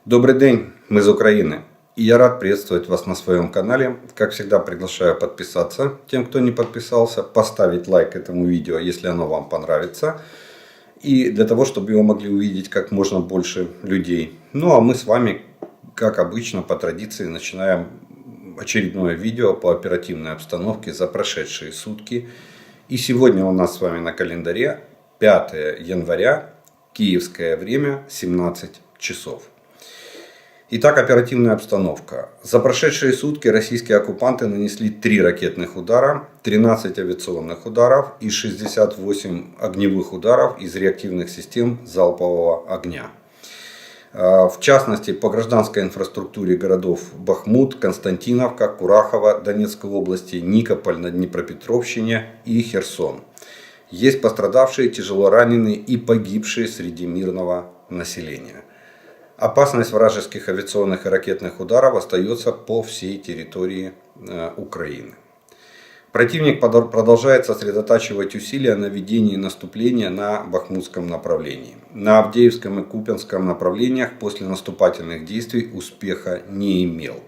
Добрый день, мы из Украины. И я рад приветствовать вас на своем канале. Как всегда, приглашаю подписаться тем, кто не подписался, поставить лайк этому видео, если оно вам понравится. И для того, чтобы его могли увидеть как можно больше людей. Ну а мы с вами, как обычно, по традиции, начинаем очередное видео по оперативной обстановке за прошедшие сутки. И сегодня у нас с вами на календаре 5 января, киевское время, 17 часов. Итак, оперативная обстановка. За прошедшие сутки российские оккупанты нанесли 3 ракетных удара, 13 авиационных ударов и 68 огневых ударов из реактивных систем залпового огня. В частности, по гражданской инфраструктуре городов Бахмут, Константиновка, Курахово Донецкой области, Никополь на Днепропетровщине и Херсон. Есть пострадавшие, тяжелораненые и погибшие среди мирного населения. Опасность вражеских авиационных и ракетных ударов остается по всей территории Украины. Противник продолжает сосредотачивать усилия на ведении наступления на Бахмутском направлении. На Авдеевском и Купянском направлениях после наступательных действий успеха не имел.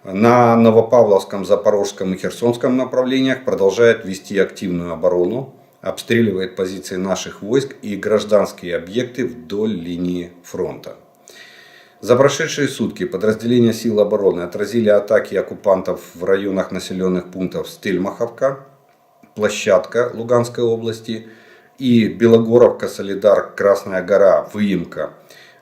На Новопавловском, Запорожском и Херсонском направлениях продолжает вести активную оборону, обстреливает позиции наших войск и гражданские объекты вдоль линии фронта. За прошедшие сутки подразделения сил обороны отразили атаки оккупантов в районах населенных пунктов Стельмаховка, Площадка Луганской области и Белогоровка, Солидар, Красная Гора, Выемка,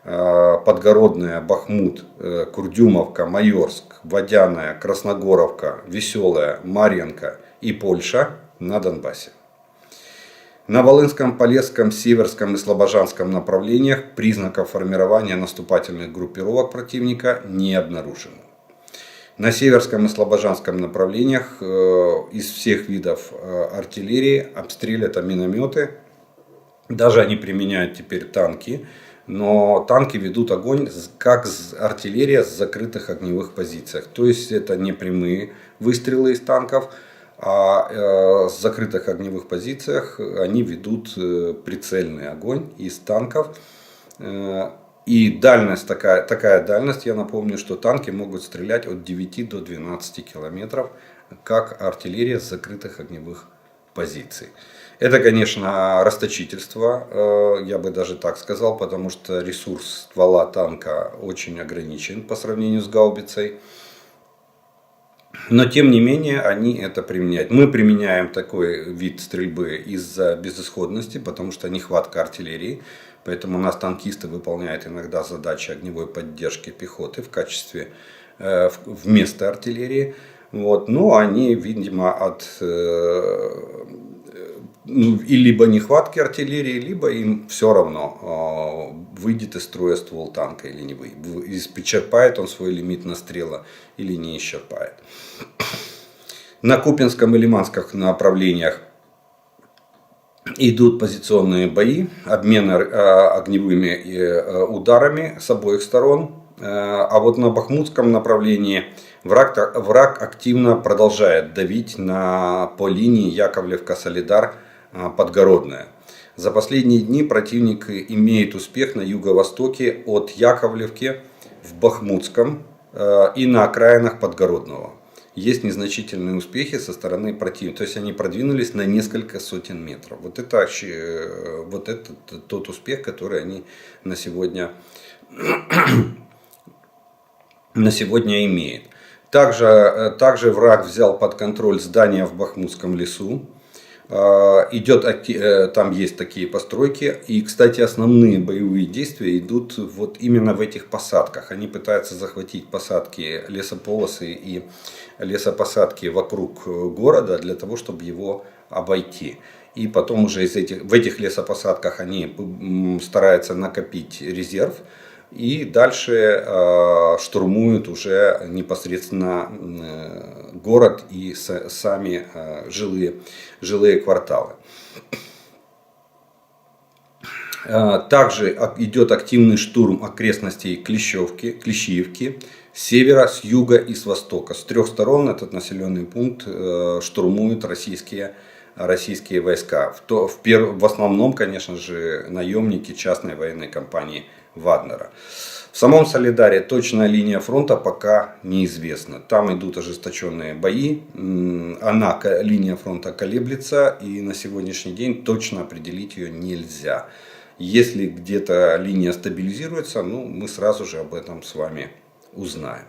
Подгородная, Бахмут, Курдюмовка, Майорск, Водяная, Красногоровка, Веселая, Марьинка и Польша на Донбассе. На Волынском, Полесском, Северском и Слобожанском направлениях признаков формирования наступательных группировок противника не обнаружено. На Северском и Слобожанском направлениях из всех видов артиллерии обстрелят минометы. Даже они применяют теперь танки, но танки ведут огонь как артиллерия с закрытых огневых позициях. То есть это не прямые выстрелы из танков, а с закрытых огневых позициях они ведут прицельный огонь из танков. И дальность, такая дальность, я напомню, что танки могут стрелять от 9 до 12 километров, как артиллерия с закрытых огневых позиций. Это, конечно, расточительство, я бы даже так сказал, потому что ресурс ствола танка очень ограничен по сравнению с гаубицей. Но тем не менее они это применяют. Мы применяем такой вид стрельбы из-за безысходности, потому что нехватка артиллерии. Поэтому у нас танкисты выполняют иногда задачи огневой поддержки пехоты в качестве вместо артиллерии. Вот. Но они, видимо, и либо нехватки артиллерии, либо им все равно, выйдет из строя ствол танка или не выйдет, исчерпает он свой лимит настрела или не исчерпает. На Купянском и Лиманском направлениях идут позиционные бои, обмен огневыми ударами с обоих сторон. А вот на Бахмутском направлении враг активно продолжает давить по линии Яковлевка-Солидар, Подгородная. За последние дни противник имеет успех на юго-востоке от Яковлевки в Бахмутском и на окраинах Подгородного. Есть незначительные успехи со стороны противника. То есть они продвинулись на несколько сотен метров. Вот это тот успех, который они на сегодня имеют. Также враг взял под контроль здания в Бахмутском лесу. Там есть такие постройки. И, кстати, основные боевые действия идут вот именно в этих посадках. Они пытаются захватить посадки, лесополосы и лесопосадки вокруг города для того, чтобы его обойти. И потом уже в этих лесопосадках они стараются накопить резерв. И дальше штурмуют уже непосредственно город и сами жилые кварталы. Также идет активный штурм окрестностей Клещиевки с севера, с юга и с востока. С 3 сторон этот населенный пункт штурмуют российские войска. В основном, конечно же, наемники частной военной компании Вагнера. В самом Солидаре точная линия фронта пока неизвестна. Там идут ожесточенные бои, линия фронта колеблется, и на сегодняшний день точно определить ее нельзя. Если где-то линия стабилизируется, мы сразу же об этом с вами узнаем.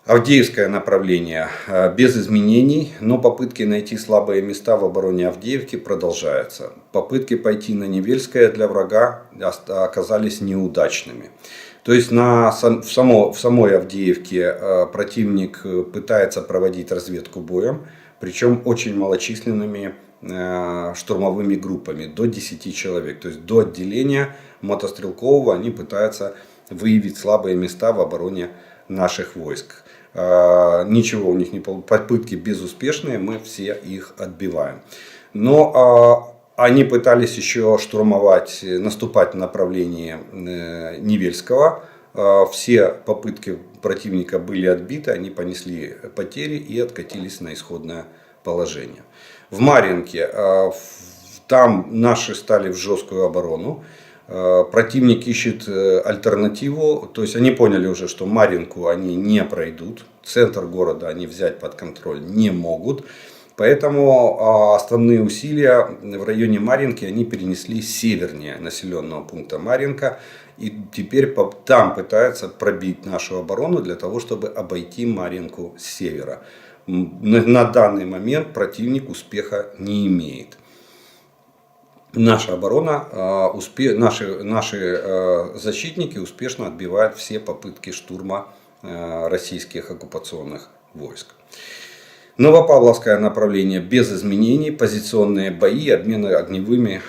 Авдеевское направление без изменений, но попытки найти слабые места в обороне Авдеевки продолжаются. Попытки пойти на Невельское для врага оказались неудачными. То есть в самой Авдеевке противник пытается проводить разведку боем, причем очень малочисленными штурмовыми группами, до 10 человек. То есть до отделения мотострелкового они пытаются выявить слабые места в обороне наших войск. Ничего у них не получилось, попытки безуспешные, мы все их отбиваем. Но они пытались еще наступать в направлении Невельского. Все попытки противника были отбиты, они понесли потери и откатились на исходное положение. В Марьинке там наши стали в жесткую оборону. Противник ищет альтернативу, то есть они поняли уже, что Марьинку они не пройдут, центр города они взять под контроль не могут, поэтому основные усилия в районе Марьинки они перенесли севернее населенного пункта Марьинка, и теперь там пытаются пробить нашу оборону для того, чтобы обойти Марьинку с севера. На данный момент противник успеха не имеет. Наша оборона, наши защитники успешно отбивают все попытки штурма российских оккупационных войск. Новопавловское направление без изменений, позиционные бои, обмены огневыми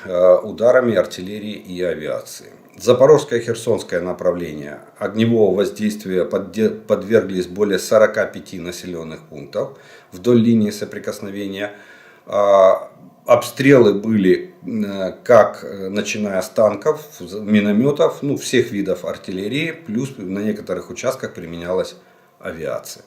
ударами артиллерии и авиации. Запорожское Херсонское направление огневого воздействия подверглись более 45 населенных пунктов вдоль линии соприкосновения. Обстрелы были как начиная с танков, минометов, всех видов артиллерии, плюс на некоторых участках применялась авиация.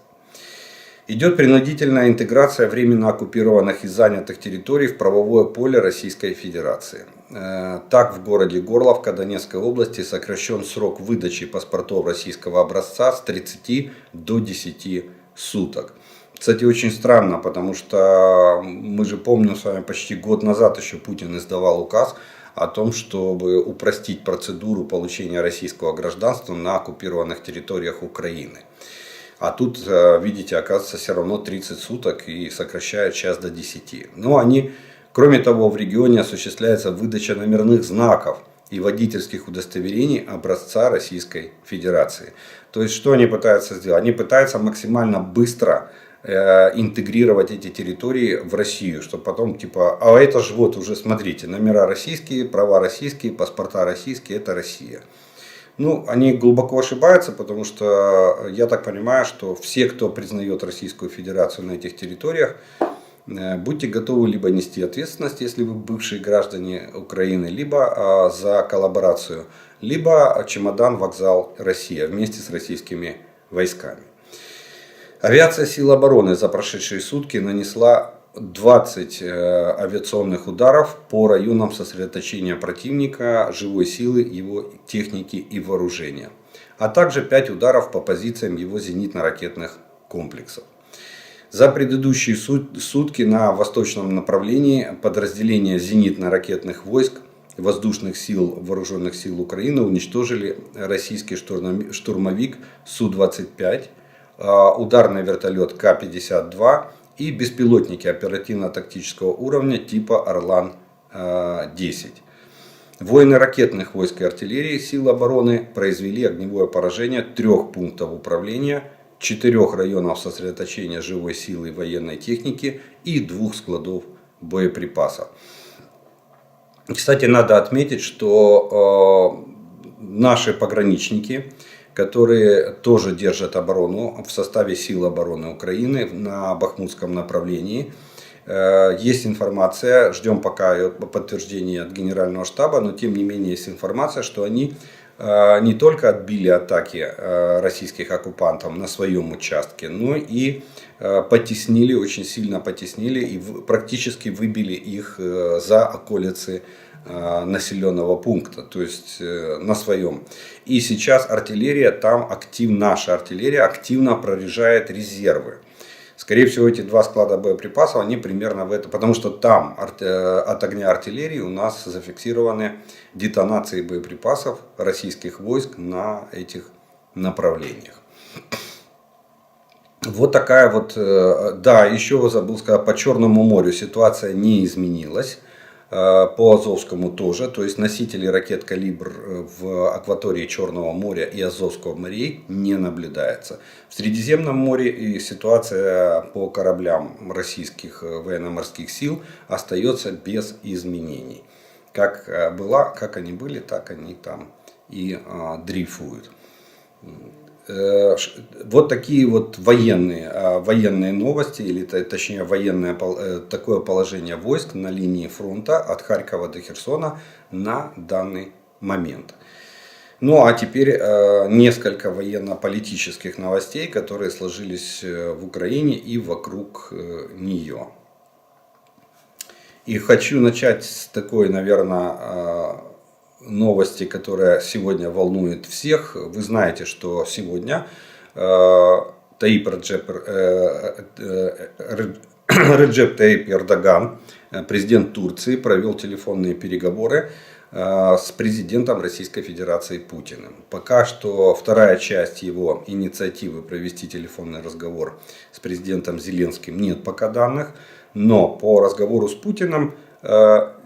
Идет принудительная интеграция временно оккупированных и занятых территорий в правовое поле Российской Федерации. Так, в городе Горловка Донецкой области сокращен срок выдачи паспортов российского образца с 30 до 10 суток. Кстати, очень странно, потому что мы же помним с вами, почти год назад еще Путин издавал указ о том, чтобы упростить процедуру получения российского гражданства на оккупированных территориях Украины. А тут, видите, оказывается, все равно 30 суток и сокращают сейчас до 10. Кроме того, в регионе осуществляется выдача номерных знаков и водительских удостоверений образца Российской Федерации. То есть, что они пытаются сделать? Они пытаются максимально быстро интегрировать эти территории в Россию, чтобы потом это же вот уже смотрите, номера российские, права российские, паспорта российские, это Россия. Они глубоко ошибаются, потому что я так понимаю, что все, кто признает Российскую Федерацию на этих территориях, будьте готовы либо нести ответственность, если вы бывшие граждане Украины, либо за коллаборацию, либо чемодан, вокзал, Россия вместе с российскими войсками. Авиация сил обороны за прошедшие сутки нанесла 20 авиационных ударов по районам сосредоточения противника, живой силы, его техники и вооружения, а также 5 ударов по позициям его зенитно-ракетных комплексов. За предыдущие сутки на восточном направлении подразделения зенитно-ракетных войск воздушных сил вооруженных сил Украины уничтожили российский штурмовик Су-25, ударный вертолет К-52 и беспилотники оперативно-тактического уровня типа Орлан-10. Воины ракетных войск и артиллерии сил обороны произвели огневое поражение 3 пунктов управления, 4 районов сосредоточения живой силы и военной техники и 2 складов боеприпасов. Кстати, надо отметить, что наши пограничники, которые тоже держат оборону в составе сил обороны Украины на Бахмутском направлении. Есть информация, ждем пока подтверждения от Генерального штаба, но тем не менее есть информация, что они не только отбили атаки российских оккупантов на своем участке, но и очень сильно потеснили и практически выбили их за околицы населенного пункта, то есть на своем. И сейчас артиллерия там наша артиллерия активно прорежает резервы. Скорее всего, эти два склада боеприпасов, они примерно в это, потому что там от огня артиллерии у нас зафиксированы детонации боеприпасов российских войск на этих направлениях. Вот такая вот, да, еще забыл сказать, по Черному морю ситуация не изменилась. По Азовскому тоже, то есть носители ракет «Калибр» в акватории Черного моря и Азовского морей не наблюдается. В Средиземном море и ситуация по кораблям российских военно-морских сил остается без изменений. Как была, как они были, так они там и дрейфуют. Вот такие вот военные новости, или точнее такое положение войск на линии фронта от Харькова до Херсона на данный момент. Ну а теперь несколько военно-политических новостей, которые сложились в Украине и вокруг нее. И хочу начать с такой, наверное, новости, которая сегодня волнует всех. Вы знаете, что сегодня Реджеп Таyyip Эрдоган, президент Турции, провел телефонные переговоры с президентом Российской Федерации Путиным. Пока что вторая часть его инициативы провести телефонный разговор с президентом Зеленским нет пока данных, но по разговору с Путиным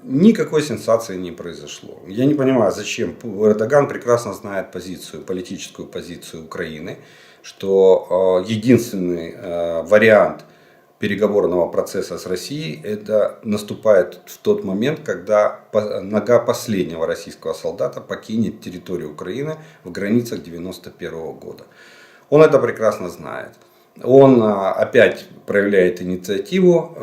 никакой сенсации не произошло. Я не понимаю, зачем. Эрдоган прекрасно знает политическую позицию Украины, что единственный вариант переговорного процесса с Россией это наступает в тот момент, когда нога последнего российского солдата покинет территорию Украины в границах 1991 года. Он это прекрасно знает. Он опять проявляет инициативу.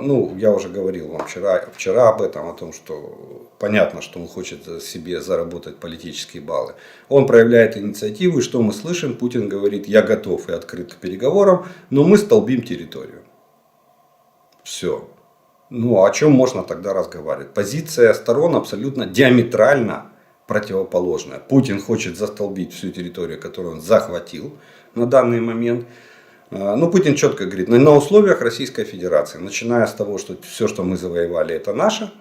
Ну, я уже говорил вам вчера об этом, о том, что понятно, что он хочет себе заработать политические баллы. Он проявляет инициативу, и что мы слышим? Путин говорит: я готов и открыт к переговорам, но мы столбим территорию. Все. Ну, о чем можно тогда разговаривать? Позиция сторон абсолютно диаметрально противоположная. Путин хочет застолбить всю территорию, которую он захватил на данный момент. Ну, Путин четко говорит, на условиях Российской Федерации, начиная с того, что все, что мы завоевали, это наше.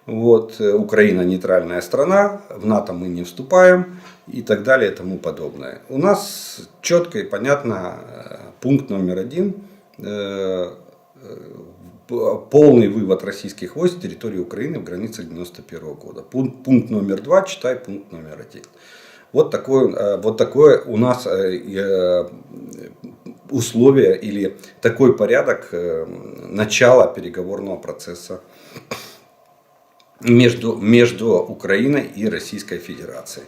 Вот, Украина нейтральная страна, в НАТО мы не вступаем и так далее и тому подобное. У нас четко и понятно пункт номер 1. Полный вывод российских войск с территории Украины в границах 1991 года. Пункт номер 2, читай пункт номер 1. Вот такое у нас условия или такой порядок начала переговорного процесса между Украиной и Российской Федерацией.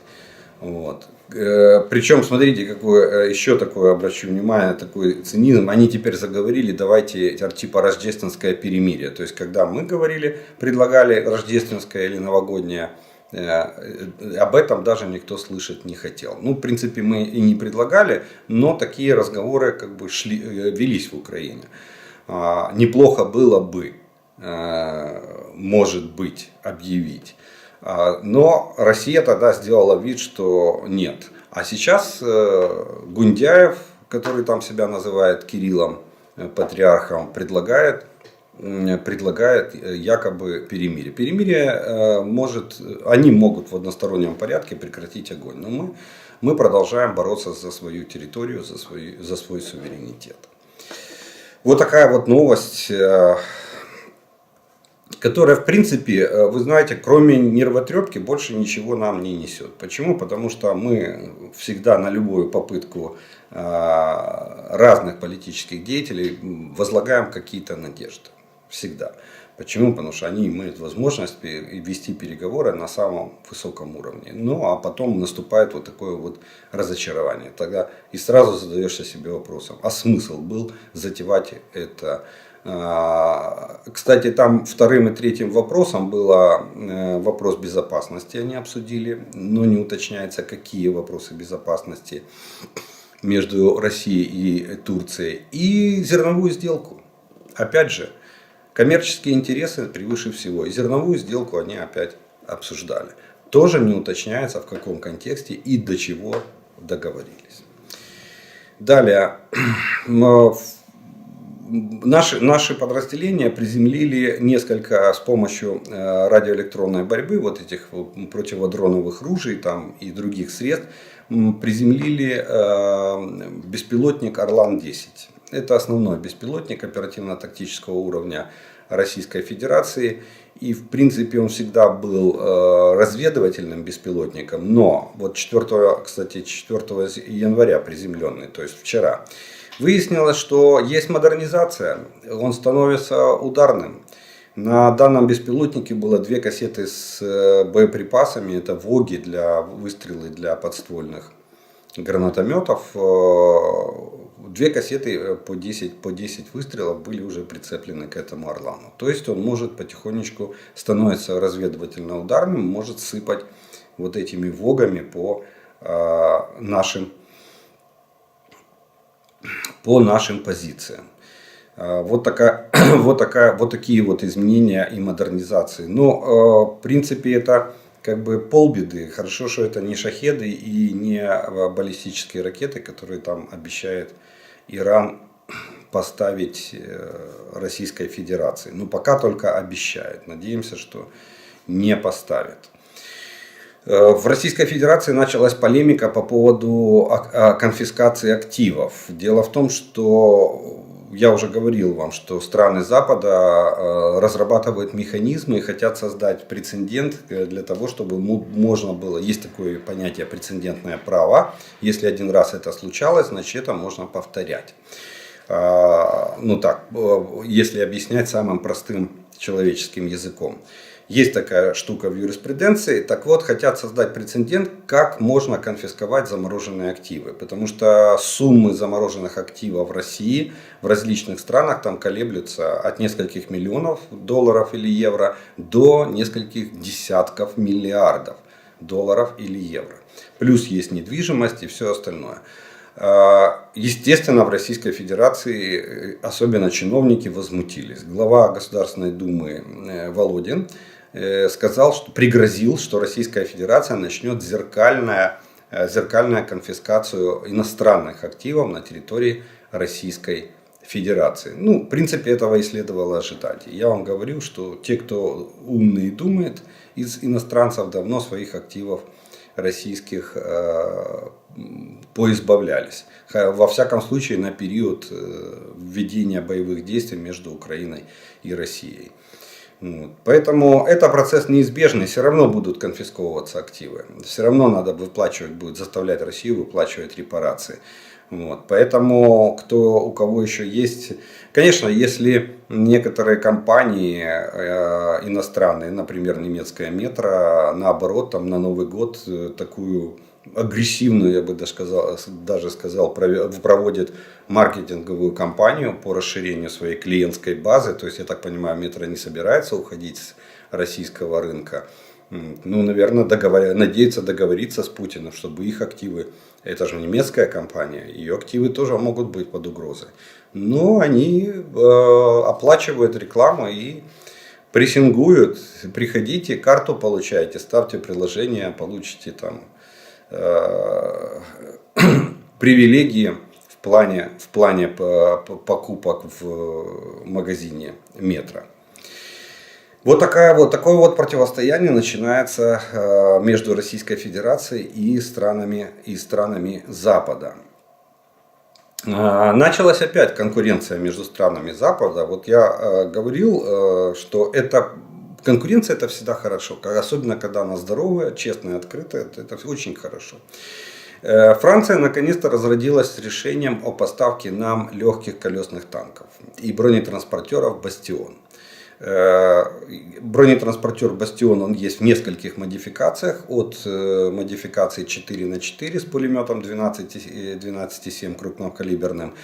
Вот. Причем, смотрите, еще такое, обращу внимание, такой цинизм. Они теперь заговорили, давайте типа рождественское перемирие. То есть, когда мы предлагали рождественское или новогоднее, об этом даже никто слышать не хотел. Ну, в принципе, мы и не предлагали, но такие разговоры велись в Украине. Неплохо было бы, может быть, объявить. Но Россия тогда сделала вид, что нет. А сейчас Гундяев, который там себя называет Кириллом, патриархом, предлагает якобы перемирие. Перемирие они могут в одностороннем порядке прекратить огонь. Но мы продолжаем бороться за свою территорию, за свой суверенитет. Вот такая вот новость, которая, в принципе, вы знаете, кроме нервотрепки, больше ничего нам не несет. Почему? Потому что мы всегда на любую попытку разных политических деятелей возлагаем какие-то надежды. Всегда. Почему? Потому что они имеют возможность вести переговоры на самом высоком уровне. Ну, а потом наступает вот такое вот разочарование. Тогда и сразу задаешься себе вопросом, а смысл был затевать это? Кстати, там вторым и третьим вопросом был вопрос безопасности, они обсудили, но не уточняется, какие вопросы безопасности между Россией и Турцией, и зерновую сделку. Опять же, Коммерческие интересы превыше всего. И зерновую сделку они опять обсуждали. Тоже не уточняется, в каком контексте и до чего договорились. Далее. Наши подразделения приземлили несколько с помощью радиоэлектронной борьбы, вот этих противодроновых ружей там, и других средств, приземлили беспилотник Орлан-10. Это основной беспилотник оперативно-тактического уровня Российской Федерации. И в принципе он всегда был разведывательным беспилотником. Но вот 4 января приземленный, то есть вчера, выяснилось, что есть модернизация, он становится ударным. На данном беспилотнике было 2 кассеты с боеприпасами, это ВОГи для выстрелы для подствольных гранатометов. 2 кассеты по 10 выстрелов были уже прицеплены к этому Орлану. То есть он может потихонечку становиться разведывательно ударным, может сыпать вот этими ВОГами по нашим позициям. Вот такие вот изменения и модернизации. Но в принципе это как бы полбеды. Хорошо, что это не шахеды и не баллистические ракеты, которые там обещает Иран поставить Российской Федерации. Но пока только обещает. Надеемся, что не поставит. В Российской Федерации началась полемика по поводу конфискации активов. Дело в том, что я уже говорил вам, что страны Запада разрабатывают механизмы и хотят создать прецедент для того, чтобы можно было, есть такое понятие прецедентное право, если один раз это случалось, значит это можно повторять. Ну так, если объяснять самым простым человеческим языком. Есть такая штука в юриспруденции. Так вот, хотят создать прецедент, как можно конфисковать замороженные активы. Потому что суммы замороженных активов в России, в различных странах там колеблются от нескольких миллионов долларов или евро до нескольких десятков миллиардов долларов или евро. Плюс есть недвижимость и все остальное. Естественно, в Российской Федерации особенно чиновники возмутились. Глава Государственной Думы Володин сказал, что пригрозил, что Российская Федерация начнет зеркальную конфискацию иностранных активов на территории Российской Федерации. Ну, в принципе, этого и следовало ожидать. Я вам говорю, что те, кто умный и думает, из иностранцев давно своих активов российских поизбавлялись. Во всяком случае, на период введения боевых действий между Украиной и Россией. Поэтому это процесс неизбежный, все равно будут конфисковываться активы. Все равно надо выплачивать, будет заставлять Россию выплачивать репарации. Поэтому у кого еще есть... Конечно, если некоторые компании иностранные, например, немецкая Метро, наоборот, там на Новый год такую агрессивную, я бы даже сказал, проводит маркетинговую кампанию по расширению своей клиентской базы. То есть, я так понимаю, Метро не собирается уходить с российского рынка. Ну, наверное, надеется договориться с Путиным, чтобы их активы, это же немецкая компания, ее активы тоже могут быть под угрозой. Но они оплачивают рекламу и прессингуют. Приходите, карту получаете, ставьте приложение, получите там привилегии в плане покупок в магазине Метро. Такое вот противостояние начинается между Российской Федерацией и странами Запада. Началась опять конкуренция между странами Запада. Вот я говорил, что конкуренция это всегда хорошо, особенно когда она здоровая, честная, открытая, это очень хорошо. Франция наконец-то разродилась с решением о поставке нам легких колесных танков и бронетранспортеров «Бастион». Бронетранспортер «Бастион» он есть в нескольких модификациях, от модификации 4х4 с пулеметом 12,7 крупнокалиберным,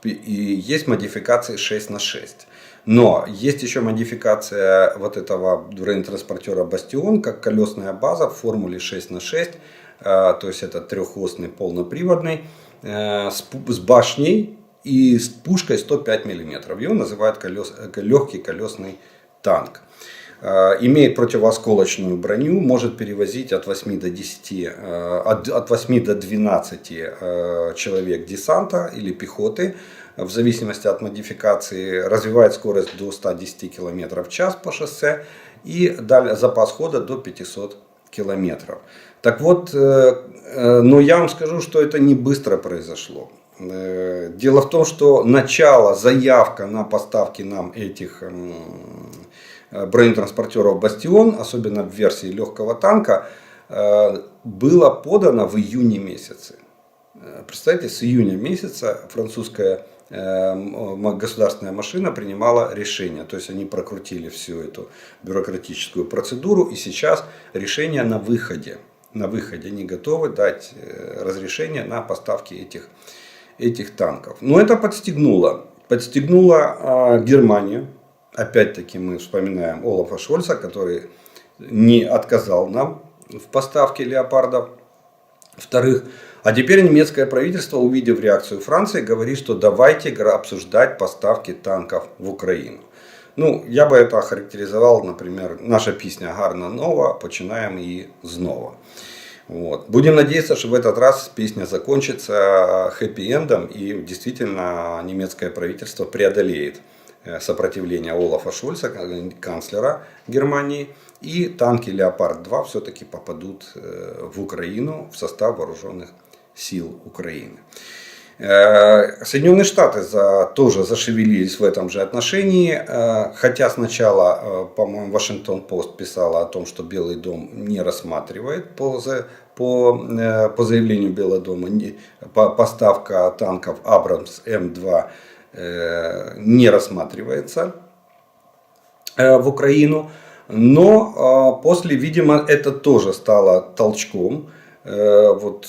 и есть модификации 6х6. Но есть еще модификация вот этого бронетранспортера «Бастион» как колесная база в формуле 6х6, то есть это трехосный полноприводный, с башней и с пушкой 105 мм. Его называют легкий колесный танк. Имеет противоосколочную броню, может перевозить от 8 до 10, от 8 до 12 человек десанта или пехоты, в зависимости от модификации, развивает скорость до 110 км в час по шоссе и запас хода до 500 км. Так вот, но я вам скажу, что это не быстро произошло. Дело в том, что заявка на поставки нам этих бронетранспортеров «Бастион», особенно в версии легкого танка, было подано в июне месяце. Представьте, с июня месяца французская государственная машина принимала решение. То есть они прокрутили всю эту бюрократическую процедуру, и сейчас решение на выходе. На выходе они готовы дать разрешение на поставки этих танков. Но это подстегнуло Германию. Опять-таки мы вспоминаем Олафа Шольца, который не отказал нам в поставке леопардов вторых. А теперь немецкое правительство, увидев реакцию Франции, говорит, что давайте обсуждать поставки танков в Украину. Ну, я бы это охарактеризовал, например, наша песня «Гарна нова, починаем її знову». Вот. Будем надеяться, что в этот раз песня закончится хэппи-эндом и действительно немецкое правительство преодолеет сопротивление Олафа Шольца, канцлера Германии, и танки «Леопард-2» все-таки попадут в Украину, в состав вооруженных сил Украины. Соединенные Штаты тоже зашевелились в этом же отношении, хотя сначала, по-моему, Вашингтон-Пост писала о том, что Белый дом не рассматривает по заявлению Белого дома поставка танков Абрамс М2 не рассматривается в Украину. Но после, видимо, это тоже стало толчком. Вот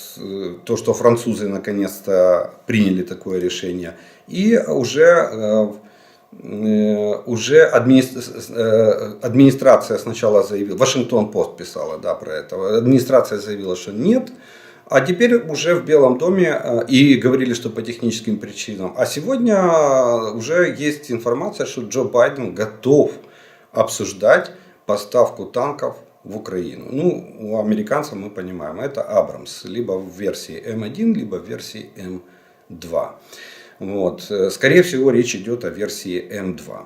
то, что французы наконец-то приняли такое решение. И уже администрация сначала заявила, Вашингтон-Пост писала, да, про это. Администрация заявила, что нет. А теперь уже в Белом доме и говорили, что по техническим причинам. А сегодня уже есть информация, что Джо Байден готов обсуждать поставку танков в Украину. Ну, у американцев мы понимаем, это Абрамс, либо в версии М1, либо в версии М2. Вот. Скорее всего, речь идет о версии М2.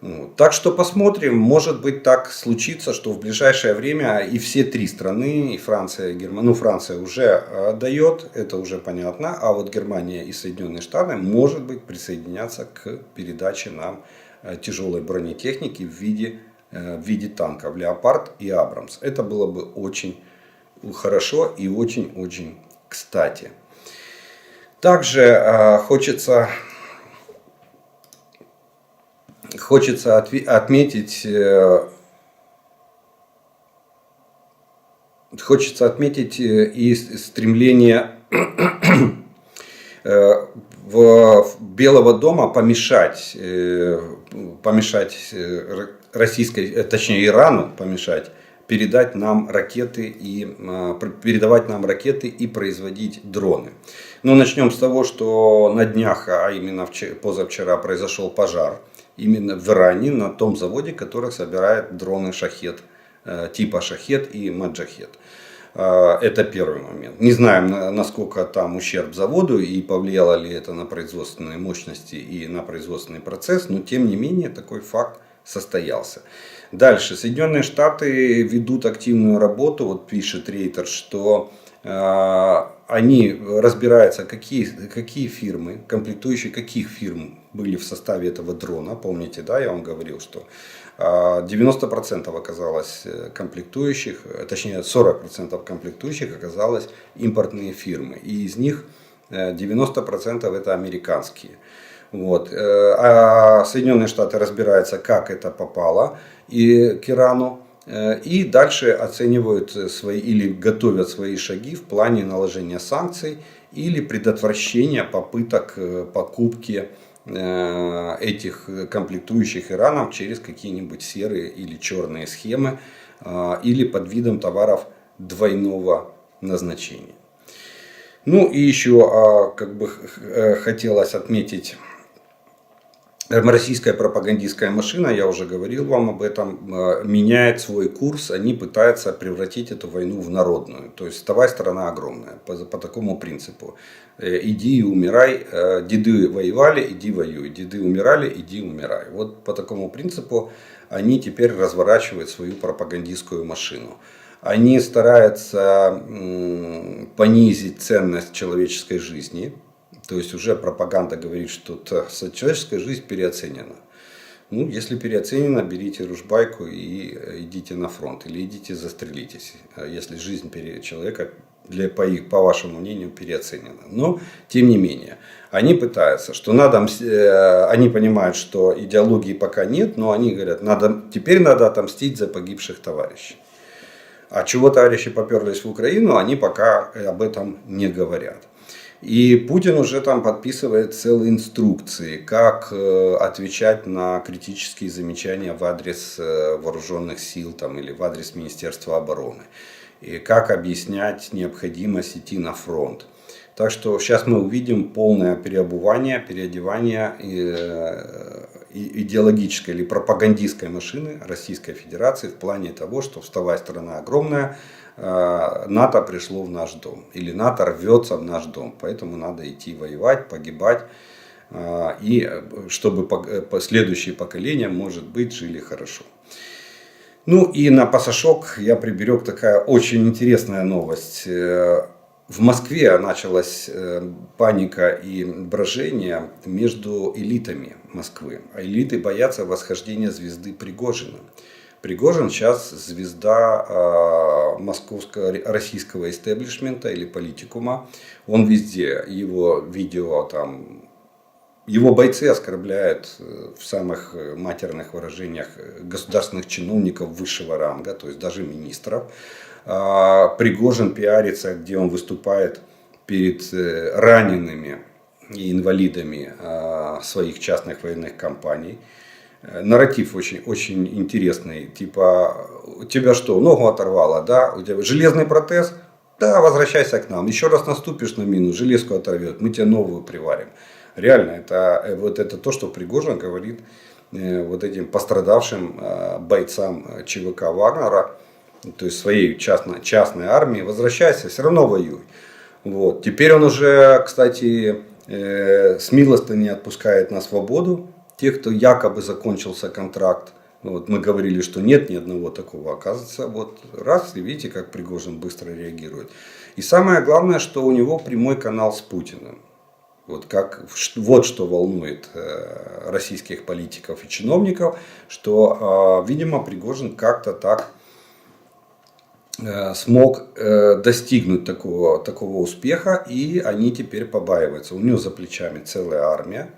Вот. Так что посмотрим, может быть так случится, что в ближайшее время и все три страны, и Франция, и Германия, Франция уже дает, это уже понятно, а вот Германия и Соединенные Штаты, может быть, присоединятся к передаче нам тяжелой бронетехники в виде танков «Леопард» и «Абрамс». Это было бы очень хорошо и очень-очень кстати. Также хочется отметить и стремление Белого дома помешать российской, точнее Ирану помешать передавать нам ракеты и производить дроны. Но начнем с того, что на днях, а именно позавчера, произошел пожар именно в Иране на том заводе, который собирает дроны «Шахед», типа «Шахед» и «Маджахед». Это первый момент. Не знаем, насколько там ущерб заводу и повлияло ли это на производственные мощности и на производственный процесс, но тем не менее такой факт состоялся. Дальше. Соединенные Штаты ведут активную работу. Вот пишет Рейтер, что они разбираются, какие фирмы, комплектующие каких фирм были в составе этого дрона. Помните, да, я вам говорил, что 90% оказалось комплектующих, точнее 40% комплектующих оказалось импортные фирмы. И из них 90% это американские. Вот. А Соединенные Штаты разбираются, как это попало к Ирану. И дальше оценивают или готовят свои шаги в плане наложения санкций или предотвращения попыток покупки этих комплектующих Ираном через какие-нибудь серые или черные схемы или под видом товаров двойного назначения. Ну и еще хотелось отметить, российская пропагандистская машина, я уже говорил вам об этом, меняет свой курс, они пытаются превратить эту войну в народную. То есть вставай, страна огромная, по такому принципу. Иди и умирай, деды воевали, иди воюй, деды умирали, иди умирай. Вот по такому принципу они теперь разворачивают свою пропагандистскую машину. Они стараются понизить ценность человеческой жизни. То есть уже пропаганда говорит, что человеческая жизнь переоценена. Ну, если переоценена, берите ружбайку и идите на фронт. Или идите застрелитесь, если жизнь человека, по вашему мнению, переоценена. Но, тем не менее, они пытаются, что они понимают, что идеологии пока нет, но они говорят, теперь надо отомстить за погибших товарищей. А чего товарищи поперлись в Украину, они пока об этом не говорят. И Путин уже там подписывает целые инструкции, как отвечать на критические замечания в адрес вооруженных сил или в адрес Министерства обороны. И как объяснять необходимость идти на фронт. Так что сейчас мы увидим полное переобувание, переодевание идеологической или пропагандистской машины Российской Федерации в плане того, что вставай, страна огромная, НАТО пришло в наш дом. Или НАТО рвется в наш дом. Поэтому надо идти воевать, погибать. И чтобы следующие поколения, может быть, жили хорошо. Ну и на пасашок я приберег такая очень интересная новость. В Москве началась паника и брожение между элитами Москвы. А элиты боятся восхождения звезды Пригожина. Пригожин сейчас звезда российского истеблишмента или политикума. Он везде, его видео его бойцы оскорбляют в самых матерных выражениях государственных чиновников высшего ранга, то есть даже министров. Пригожин пиарится, где он выступает перед ранеными и инвалидами своих частных военных компаний. Нарратив очень, очень интересный. Типа, у тебя что, ногу оторвало, да? У тебя железный протез? Да, возвращайся к нам. Еще раз наступишь на мину, железку оторвет, мы тебе новую приварим. Реально, это то, что Пригожин говорит вот этим пострадавшим бойцам ЧВК Вагнера, то есть своей частной армии. Возвращайся, все равно воюй. Вот. Теперь он уже, кстати, с милостыни отпускает на свободу тех, кто якобы закончился контракт. Вот мы говорили, что нет ни одного такого. Оказывается, вот раз, и видите, как Пригожин быстро реагирует. И самое главное, что у него прямой канал с Путиным. Вот что волнует российских политиков и чиновников, что, видимо, Пригожин как-то так смог достигнуть такого успеха, и они теперь побаиваются. У него за плечами целая армия,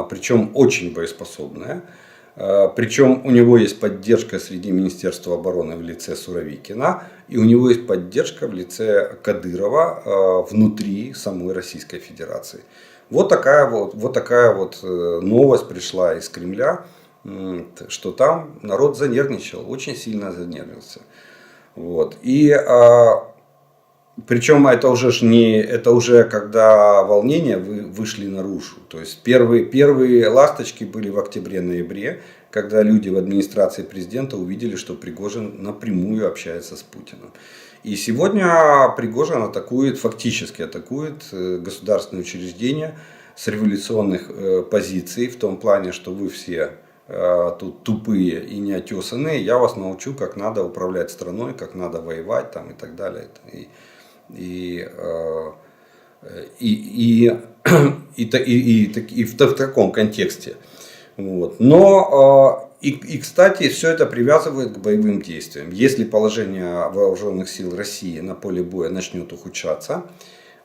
причем очень боеспособная. Причем у него есть поддержка среди Министерства обороны в лице Суровикина, и у него есть поддержка в лице Кадырова внутри самой Российской Федерации. Вот такая вот новость пришла из Кремля, что там народ занервничал, очень сильно занервничался. Вот. И причем это уже когда волнения вышли наружу. То есть первые ласточки были в октябре-ноябре, когда люди в администрации президента увидели, что Пригожин напрямую общается с Путиным. И сегодня Пригожин фактически атакует государственные учреждения с революционных позиций, в том плане, что вы все тут тупые и неотесанные, я вас научу, как надо управлять страной, как надо воевать и так далее. И в таком контексте. Вот. Но, кстати, все это привязывает к боевым действиям. Если положение вооруженных сил России на поле боя начнет ухудшаться,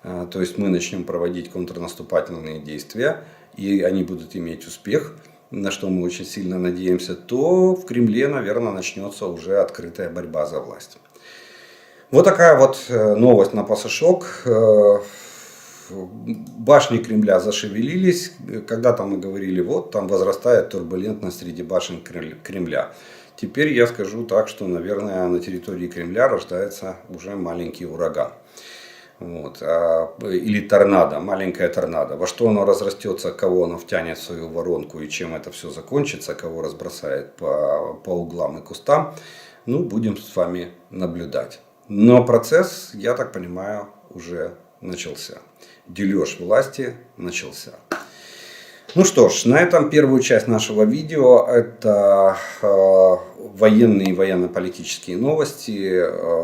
то есть мы начнем проводить контрнаступательные действия, и они будут иметь успех, на что мы очень сильно надеемся, то в Кремле, наверное, начнется уже открытая борьба за власть. Вот такая вот новость на пасашок. Башни Кремля зашевелились. Когда-то мы говорили, вот там возрастает турбулентность среди башен Кремля. Теперь я скажу так, что, наверное, на территории Кремля рождается уже маленький ураган. Вот, или торнадо, маленькое торнадо. Во что оно разрастется, кого оно втянет в свою воронку и чем это все закончится, кого разбросает по углам и кустам, ну, будем с вами наблюдать. Но процесс, я так понимаю, уже начался. Дележ власти начался. Ну что ж, на этом первую часть нашего видео, это военные и военно-политические новости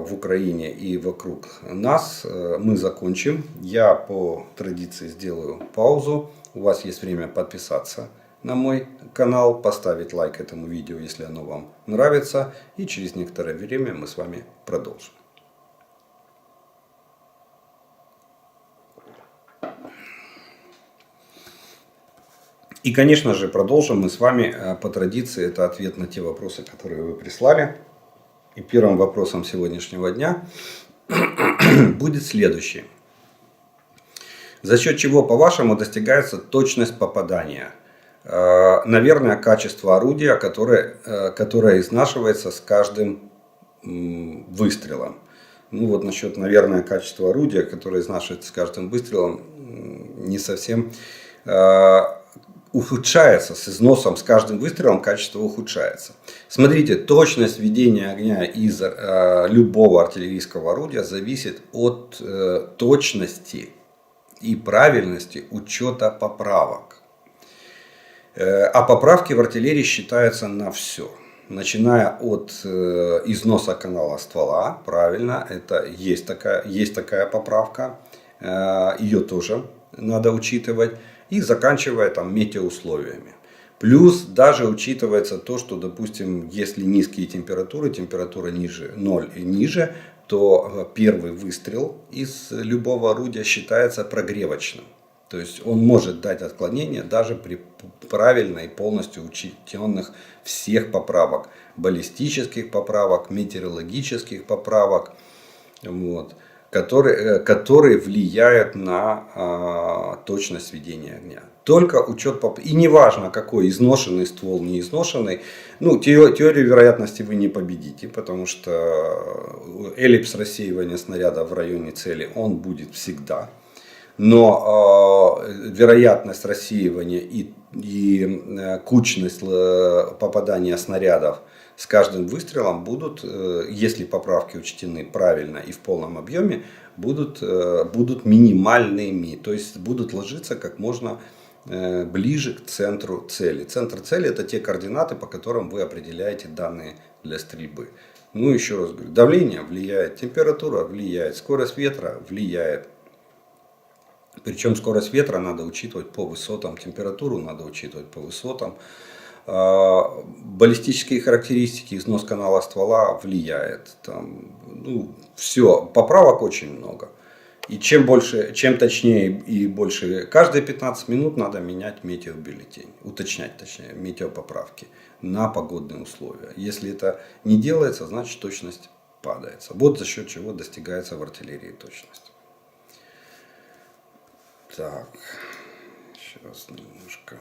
в Украине и вокруг нас, мы закончим. Я по традиции сделаю паузу. У вас есть время подписаться на мой канал, поставить лайк этому видео, если оно вам нравится. И через некоторое время мы с вами продолжим. И, конечно же, продолжим мы с вами по традиции. Это ответ на те вопросы, которые вы прислали. И первым вопросом сегодняшнего дня будет следующий. За счет чего, по-вашему, достигается точность попадания? Наверное, качество орудия, которое изнашивается с каждым выстрелом. Ну вот насчет, наверное, качества орудия, которое изнашивается с каждым выстрелом, не совсем... ухудшается с износом, с каждым выстрелом качество ухудшается. Смотрите, точность ведения огня из любого артиллерийского орудия зависит от точности и правильности учета поправок. А поправки в артиллерии считаются на все. Начиная от износа канала ствола, правильно, это есть такая поправка, ее тоже надо учитывать. И заканчивая там метеоусловиями. Плюс даже учитывается то, что, допустим, если низкие температуры, температура ниже 0 и ниже, то первый выстрел из любого орудия считается прогревочным. То есть он может дать отклонение даже при правильно и полностью учтенных всех поправок. Баллистических поправок, метеорологических поправок. Вот. Которые влияют на точность ведения огня. Только учет и неважно какой, изношенный ствол, не изношенный, ну, теорию вероятности вы не победите, потому что эллипс рассеивания снаряда в районе цели, он будет всегда. Но вероятность рассеивания и кучность попадания снарядов с каждым выстрелом будут, если поправки учтены правильно и в полном объеме, будут минимальными. То есть будут ложиться как можно ближе к центру цели. Центр цели — это те координаты, по которым вы определяете данные для стрельбы. Ну, еще раз говорю, давление влияет, температура влияет, скорость ветра влияет. Причем скорость ветра надо учитывать по высотам, температуру надо учитывать по высотам. Баллистические характеристики, износ канала ствола влияет. Там, ну, все, поправок очень много. И чем точнее и больше, каждые 15 минут надо менять метеобюллетень, уточнять точнее метеопоправки на погодные условия. Если это не делается, значит точность падает. Вот за счет чего достигается в артиллерии точность. Так, сейчас немножко...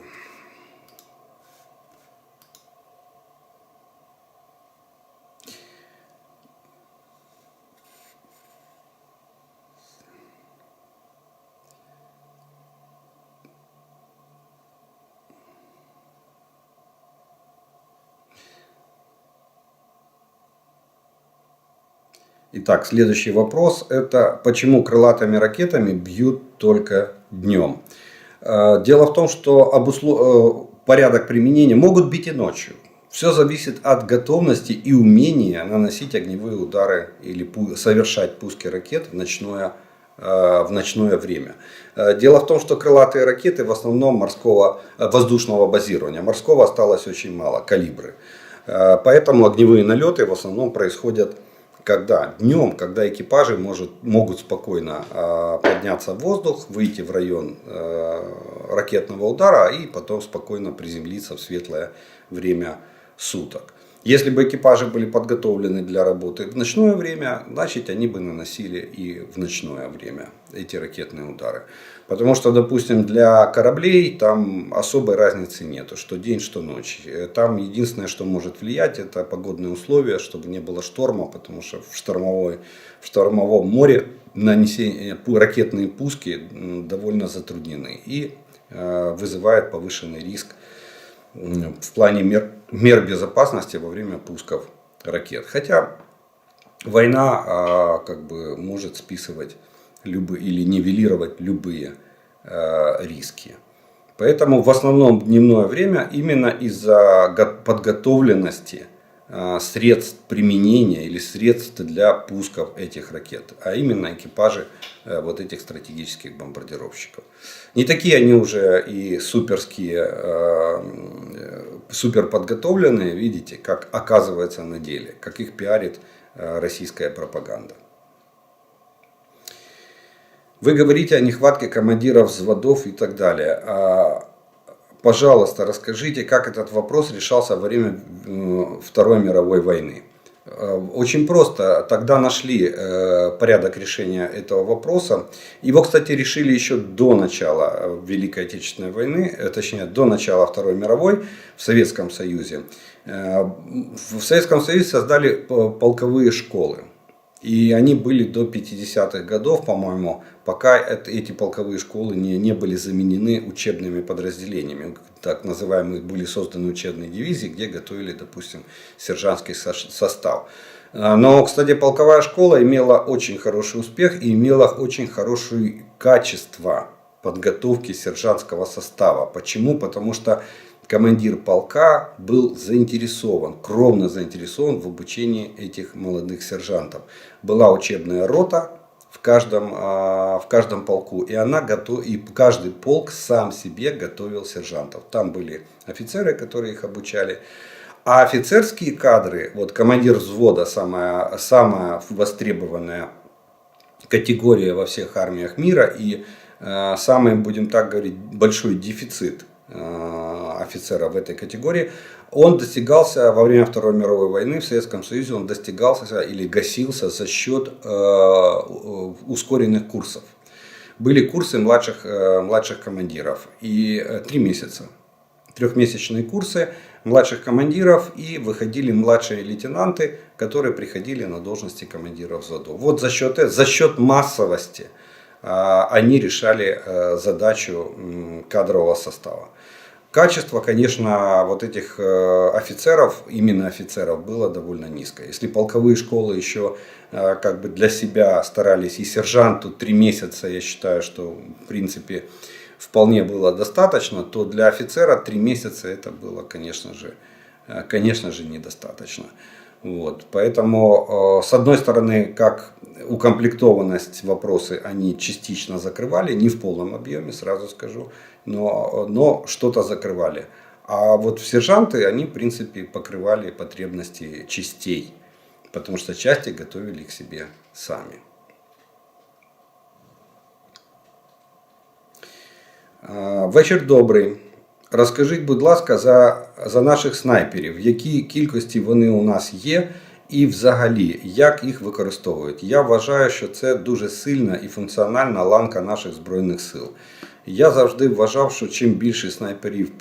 Итак, следующий вопрос. Это почему крылатыми ракетами бьют только днем? Дело в том, что порядок применения могут бить и ночью. Все зависит от готовности и умения наносить огневые удары или совершать пуски ракет в ночное время. Дело в том, что крылатые ракеты в основном воздушного базирования. Морского осталось очень мало, калибры. Поэтому огневые налеты в основном происходят днем, когда экипажи могут спокойно подняться в воздух, выйти в район ракетного удара и потом спокойно приземлиться в светлое время суток. Если бы экипажи были подготовлены для работы в ночное время, значит они бы наносили и в ночное время эти ракетные удары. Потому что, допустим, для кораблей там особой разницы нету, что день, что ночь. Там единственное, что может влиять, это погодные условия, чтобы не было шторма, потому что в штормовом море ракетные пуски довольно затруднены и вызывает повышенный риск в плане мер безопасности во время пусков ракет. Хотя война может списывать или нивелировать любые риски. Поэтому в основном дневное время именно из-за подготовленности средств применения или средств для пусков этих ракет, а именно экипажи вот этих стратегических бомбардировщиков. Не такие они уже и супер подготовленные, видите, как оказывается на деле, как их пиарит российская пропаганда. Вы говорите о нехватке командиров взводов и так далее. Пожалуйста, расскажите, как этот вопрос решался во время Второй мировой войны. Очень просто. Тогда нашли порядок решения этого вопроса. Его, кстати, решили еще до начала Великой Отечественной войны, точнее, до начала Второй мировой в Советском Союзе. В Советском Союзе создали полковые школы. И они были до 50-х годов, по-моему, пока эти полковые школы не были заменены учебными подразделениями. Так называемые были созданы учебные дивизии, где готовили, допустим, сержантский состав. Но, кстати, полковая школа имела очень хороший успех и имела очень хорошее качество подготовки сержантского состава. Почему? Потому что командир полка был заинтересован, кровно заинтересован в обучении этих молодых сержантов. Была учебная рота в каждом полку, и каждый полк сам себе готовил сержантов. Там были офицеры, которые их обучали. А офицерские кадры, вот командир взвода, самая востребованная категория во всех армиях мира и самый, будем так говорить, большой дефицит офицера в этой категории, он достигался во время Второй мировой войны в Советском Союзе, он достигался или гасился за счет ускоренных курсов. Были курсы младших командиров и 3 месяца. Трехмесячные курсы младших командиров, и выходили младшие лейтенанты, которые приходили на должности командиров взводов. Вот за счет массовости они решали задачу кадрового состава. Качество, конечно, вот этих офицеров, именно офицеров, было довольно низкое. Если полковые школы еще для себя старались, и сержанту 3 месяца, я считаю, что в принципе вполне было достаточно, то для офицера 3 месяца это было, конечно же, недостаточно. Вот. Поэтому, с одной стороны, как укомплектованность вопросы они частично закрывали, не в полном объеме, сразу скажу, но что-то закрывали. А вот в сержанты они, в принципе, покрывали потребности частей, потому что части готовили их себе сами. Вечір добрий. Розкажіть, будь ласка, за наших снайперів, які кількості вони у нас є і взагалі, як їх використовують. Я вважаю, що це дуже сильна і функціональна ланка наших Збройних сил. Я завжди вважав, що чим більше снайперів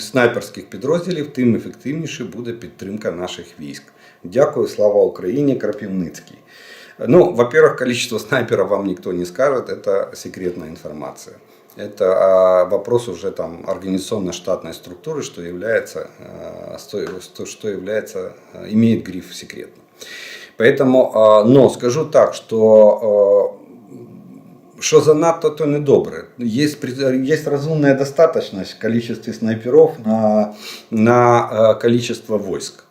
снайперських підрозділів, тим ефективніше буде підтримка наших військ. Дякую, слава Україні, Крапивницький. Ну, во-первых, количество снайперов вам никто не скажет, это секретная информация. Это вопрос уже там организационно-штатной структуры, что имеет гриф секретно. Поэтому, но скажу так, что занадто, то недобре. Есть разумная достаточность в количестве снайперов на количество войск.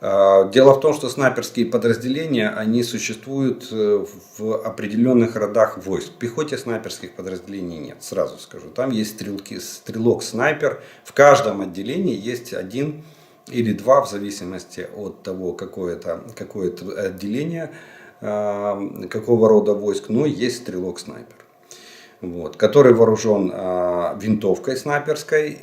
Дело в том, что снайперские подразделения, они существуют в определенных родах войск. В пехоте снайперских подразделений нет, сразу скажу. Там есть стрелок-снайпер. В каждом отделении есть 1 или 2, в зависимости от того, какое это отделение, какого рода войск, но есть стрелок-снайпер. вот, который вооружен винтовкой снайперской,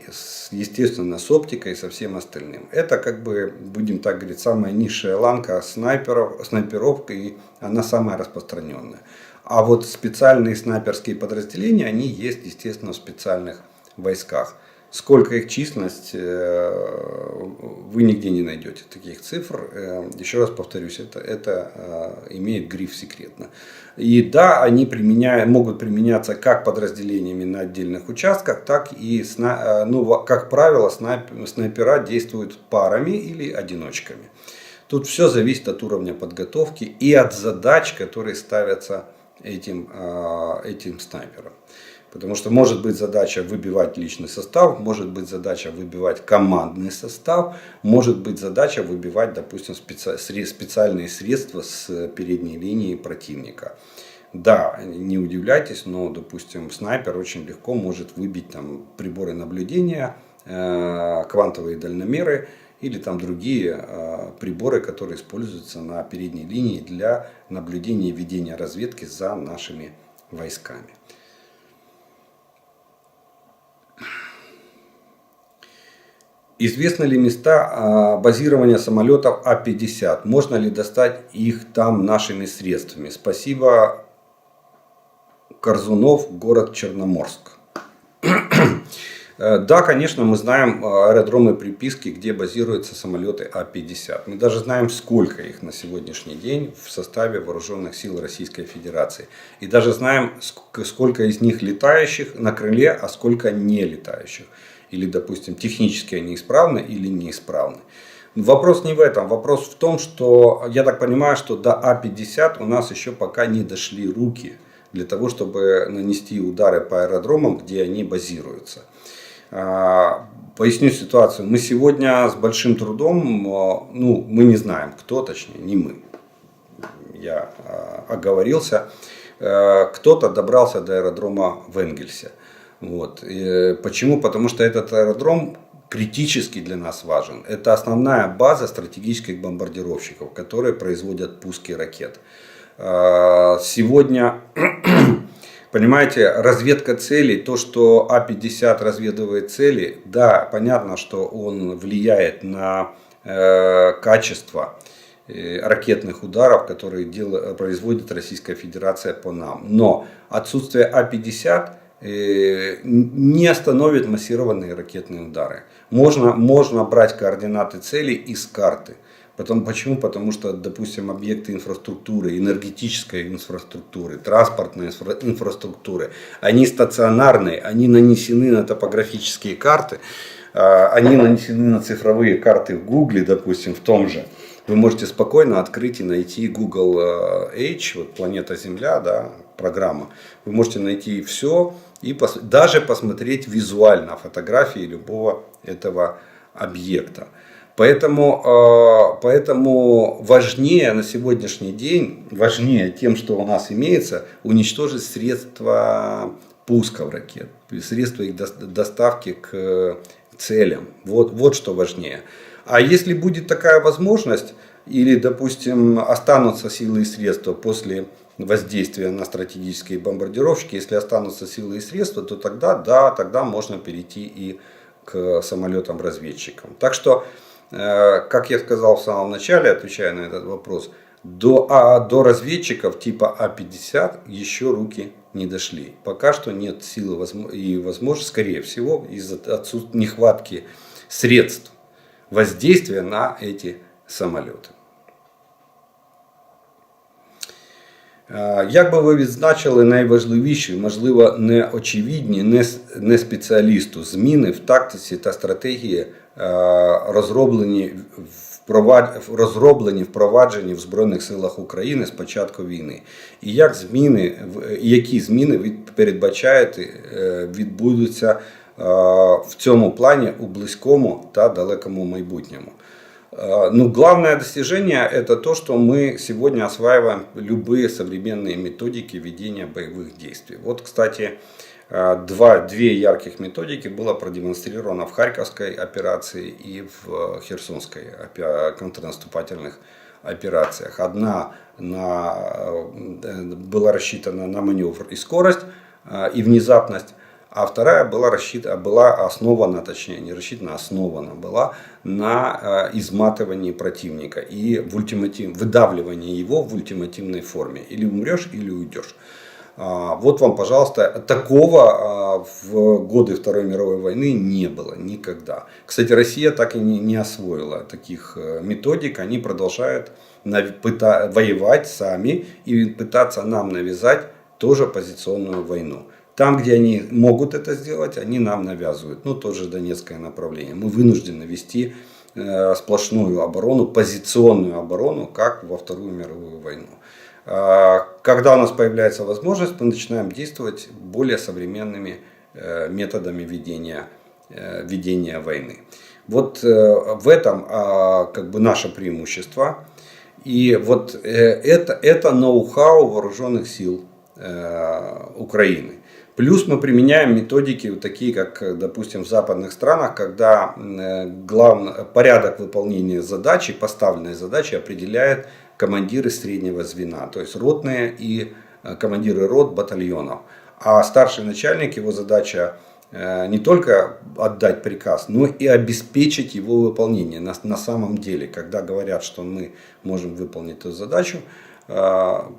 естественно, с оптикой и со всем остальным. Это, как бы, будем так говорить, самая низшая ланка снайперов, и она самая распространенная. А вот специальные снайперские подразделения, они есть, естественно, в специальных войсках. Сколько их численность, вы нигде не найдете таких цифр. Еще раз повторюсь, это имеет гриф секретно. И да, они могут применяться как подразделениями на отдельных участках, так и, как правило, снайпера действуют парами или одиночками. Тут все зависит от уровня подготовки и от задач, которые ставятся этим снайпером. Потому что может быть задача выбивать личный состав, может быть задача выбивать командный состав, может быть задача выбивать, допустим, специальные средства с передней линии противника. Да, не удивляйтесь, но, допустим, снайпер очень легко может выбить там приборы наблюдения, квантовые дальномеры или там другие приборы, которые используются на передней линии для наблюдения и ведения разведки за нашими войсками. Известны ли места базирования самолетов А-50? Можно ли достать их там нашими средствами? Спасибо. Корзунов, город Черноморск. Да, конечно, мы знаем аэродромы приписки, где базируются самолеты А-50. Мы даже знаем, сколько их на сегодняшний день в составе вооруженных сил Российской Федерации. И даже знаем, сколько из них летающих на крыле, а сколько не летающих. Или, допустим, технически они исправны или неисправны. Вопрос не в этом. Вопрос в том, что я так понимаю, что до А-50 у нас еще пока не дошли руки для того, чтобы нанести удары по аэродромам, где они базируются. Поясню ситуацию. Мы сегодня с большим трудом, мы не знаем, кто, точнее, не мы. Я оговорился. Кто-то добрался до аэродрома в Энгельсе. Вот. Почему? Потому что этот аэродром критически для нас важен. Это основная база стратегических бомбардировщиков, которые производят пуски ракет. Сегодня, понимаете, разведка целей, то, что А-50 разведывает цели, да, понятно, что он влияет на качество ракетных ударов, которые производит Российская Федерация по нам. Но отсутствие А-50 не остановит массированные ракетные удары. Можно брать координаты целей из карты. Почему? Потому что, допустим, объекты инфраструктуры, энергетической инфраструктуры, транспортной инфраструктуры, они стационарные, они нанесены на топографические карты, они нанесены на цифровые карты в Гугле, допустим, в том же. Вы можете спокойно открыть и найти Google H, вот планета Земля, да, программа. Вы можете найти все и даже посмотреть визуально фотографии любого этого объекта. Поэтому важнее на сегодняшний день, важнее тем, что у нас имеется, уничтожить средства пусков ракет, средства их доставки к целям. Вот что важнее. А если будет такая возможность, или, допустим, останутся силы и средства после воздействия на стратегические бомбардировщики, если останутся силы и средства, то тогда можно перейти и к самолетам-разведчикам. Так что, как я сказал в самом начале, отвечая на этот вопрос, до разведчиков типа А-50 еще руки не дошли. Пока что нет силы и возможности, скорее всего, из-за нехватки средств воздействия на эти самоліти. Як би ви відзначили найважливіші, можливо, неочевидні, не спеціалісту зміни в тактиці та стратегії, впроваджені в Збройних силах України з початку війни? І які зміни ви передбачаєте відбудуться в цьому плане у близкому та далекому майбутньому? Главное достижение – это то, что мы сегодня осваиваем любые современные методики ведения боевых действий. Вот, кстати, две ярких методики было продемонстрировано в Харьковской операции и в Херсонской контрнаступательных операциях. Одна была рассчитана на маневр и скорость, и внезапность. А вторая была основана, точнее не рассчитана, основана была на изматывании противника и выдавливании его в ультимативной форме. Или умрешь, или уйдешь. Вот вам, пожалуйста, такого в годы Второй мировой войны не было никогда. Кстати, Россия так и не освоила таких методик. Они продолжают воевать сами и пытаться нам навязать тоже позиционную войну. Там, где они могут это сделать, они нам навязывают. Ну, тоже Донецкое направление. Мы вынуждены вести сплошную оборону, позиционную оборону, как во Вторую мировую войну. Когда у нас появляется возможность, мы начинаем действовать более современными методами ведения войны. Вот в этом как бы наше преимущество. И вот это ноу-хау вооруженных сил Украины. Плюс мы применяем методики такие, как, допустим, в западных странах, когда порядок выполнения задачи, поставленной задачи определяет командиры среднего звена, то есть ротные и командиры рот, батальонов. А старший начальник, его задача не только отдать приказ, но и обеспечить его выполнение на самом деле. Когда говорят, что мы можем выполнить эту задачу,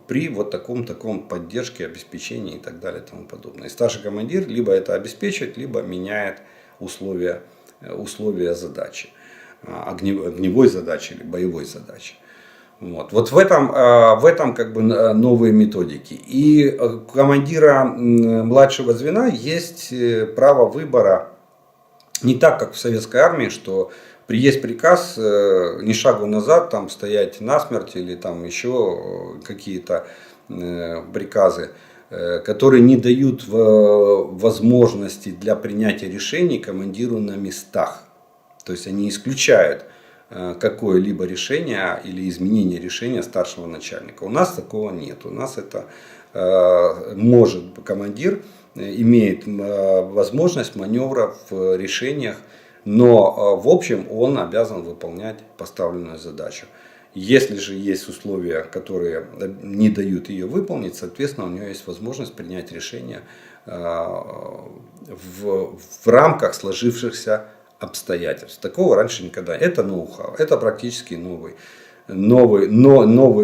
при вот таком поддержке, обеспечении и так далее и тому подобное. И старший командир либо это обеспечивает, либо меняет условия задачи, огневой задачи или боевой задачи. Вот в этом как бы новые методики. И у командира младшего звена есть право выбора, не так, как в советской армии, что есть приказ ни шагу назад, там стоять насмерть или там еще какие-то приказы, которые не дают возможности для принятия решений командиру на местах. То есть они исключают какое-либо решение или изменение решения старшего начальника. У нас такого нет. У нас это может командир имеет возможность маневра в решениях, но в общем он обязан выполнять поставленную задачу. Если же есть условия, которые не дают ее выполнить, соответственно, у нее есть возможность принять решение в рамках сложившихся обстоятельств. Такого раньше никогда. Это ноу-хау. Это практически новые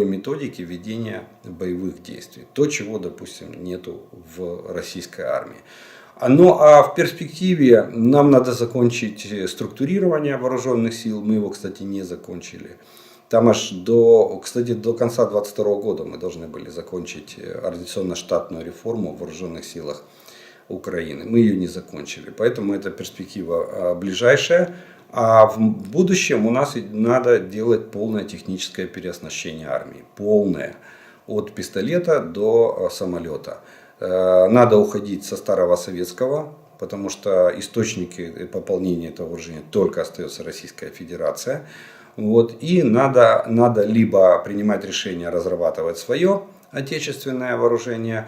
методики ведения боевых действий. То, чего, допустим, нету в российской армии. Ну а в перспективе нам надо закончить структурирование вооруженных сил. Мы его, кстати, не закончили. Там аж до конца 2022 года мы должны были закончить организационно-штатную реформу в вооруженных силах Украины. Мы ее не закончили. Поэтому это перспектива ближайшая. А в будущем у нас надо делать полное техническое переоснащение армии. Полное. От пистолета до самолета. Надо уходить со старого советского, потому что источники пополнения этого вооружения только остается Российская Федерация. Вот. И надо либо принимать решение разрабатывать свое отечественное вооружение,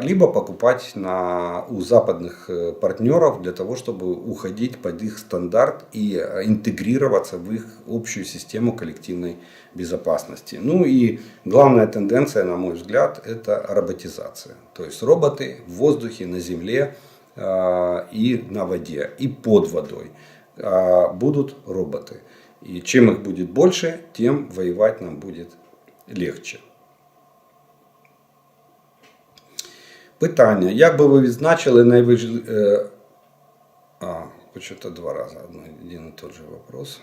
либо покупать у западных партнеров для того, чтобы уходить под их стандарт и интегрироваться в их общую систему коллективной безопасности. Ну и главная тенденция, на мой взгляд, это роботизация. То есть роботы в воздухе, на земле и на воде, и под водой будут роботы. И чем их будет больше, тем воевать нам будет легче. Питання. Як би ви відзначили почему-то два раза один и тот же вопрос.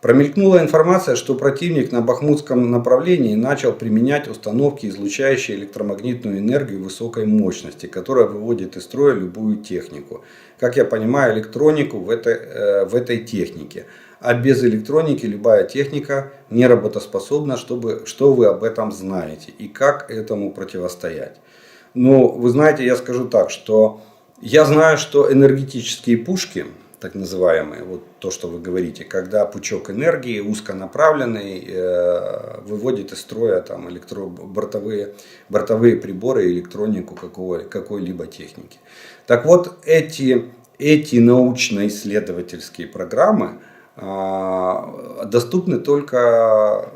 Промелькнула информация, что противник на Бахмутском направлении начал применять установки, излучающие электромагнитную энергию высокой мощности, которая выводит из строя любую технику. Как я понимаю, электронику в этой технике. А без электроники любая техника не работоспособна. Что вы об этом знаете и как этому противостоять? Ну, вы знаете, я скажу так, что я знаю, что энергетические пушки, так называемые, вот то, что вы говорите, когда пучок энергии узконаправленный выводит из строя там, бортовые приборы и электронику какой-либо техники. Так вот, эти научно-исследовательские программы доступны только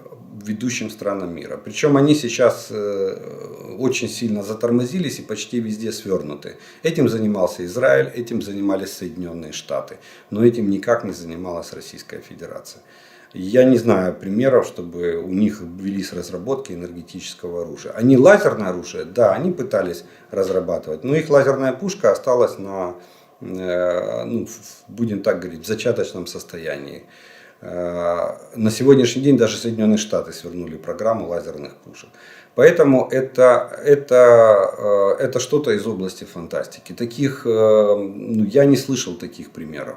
ведущим странам мира. Причем они сейчас очень сильно затормозились и почти везде свернуты. Этим занимался Израиль, этим занимались Соединенные Штаты, но этим никак не занималась Российская Федерация. Я не знаю примеров, чтобы у них велись разработки энергетического оружия. Они лазерное оружие, да, они пытались разрабатывать, но их лазерная пушка осталась на, ну, будем так говорить, в зачаточном состоянии. На сегодняшний день даже Соединенные Штаты свернули программу лазерных пушек. Поэтому это что-то из области фантастики. Таких, ну, я не слышал таких примеров,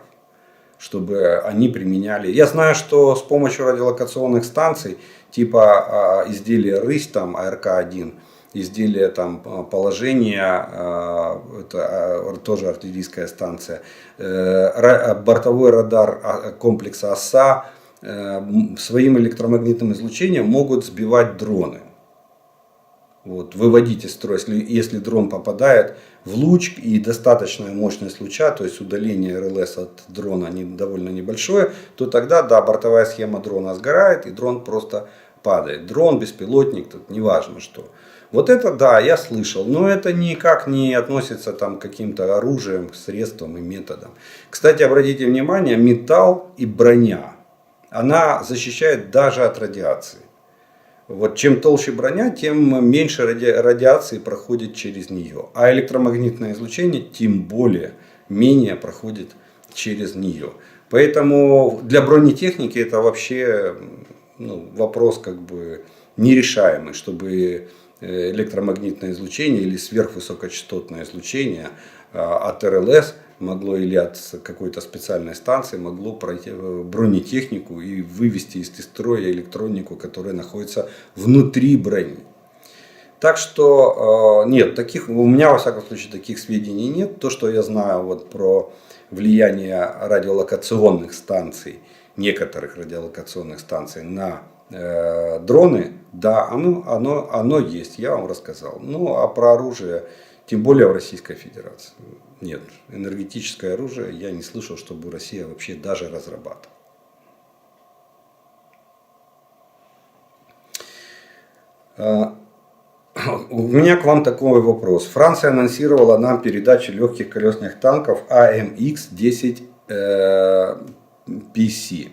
чтобы они применяли. Я знаю, что с помощью радиолокационных станций, типа изделия «Рысь», там АРК-1, изделия там положения, это тоже артиллерийская станция, бортовой радар комплекса ОСА своим электромагнитным излучением могут сбивать дроны. Вот, выводить из строя, если дрон попадает в луч и достаточная мощность луча, то есть удаление РЛС от дрона довольно небольшое, то тогда, да, бортовая схема дрона сгорает и дрон просто падает. Дрон, беспилотник, тут неважно что. Вот это, да, я слышал, но это никак не относится там, к каким-то оружиям, средствам и методам. Кстати, обратите внимание, металл и броня, она защищает даже от радиации. Вот чем толще броня, тем меньше радиации проходит через нее. А электромагнитное излучение тем более менее проходит через нее. Поэтому для бронетехники это вообще, ну, вопрос как бы нерешаемый, чтобы электромагнитное излучение или сверхвысокочастотное излучение от РЛС могло или от какой-то специальной станции могло пройти бронетехнику и вывести из строя электронику, которая находится внутри брони. Так что нет, таких, у меня во всяком случае таких сведений нет. То, что я знаю вот про влияние радиолокационных станций, некоторых радиолокационных станций на дроны, да, оно есть, я вам рассказал. Ну а про оружие, тем более в Российской Федерации, нет, энергетическое оружие я не слышал, чтобы Россия вообще даже разрабатывала. У меня к вам такой вопрос. Франция анонсировала нам передачу легких колесных танков AMX-10 PC.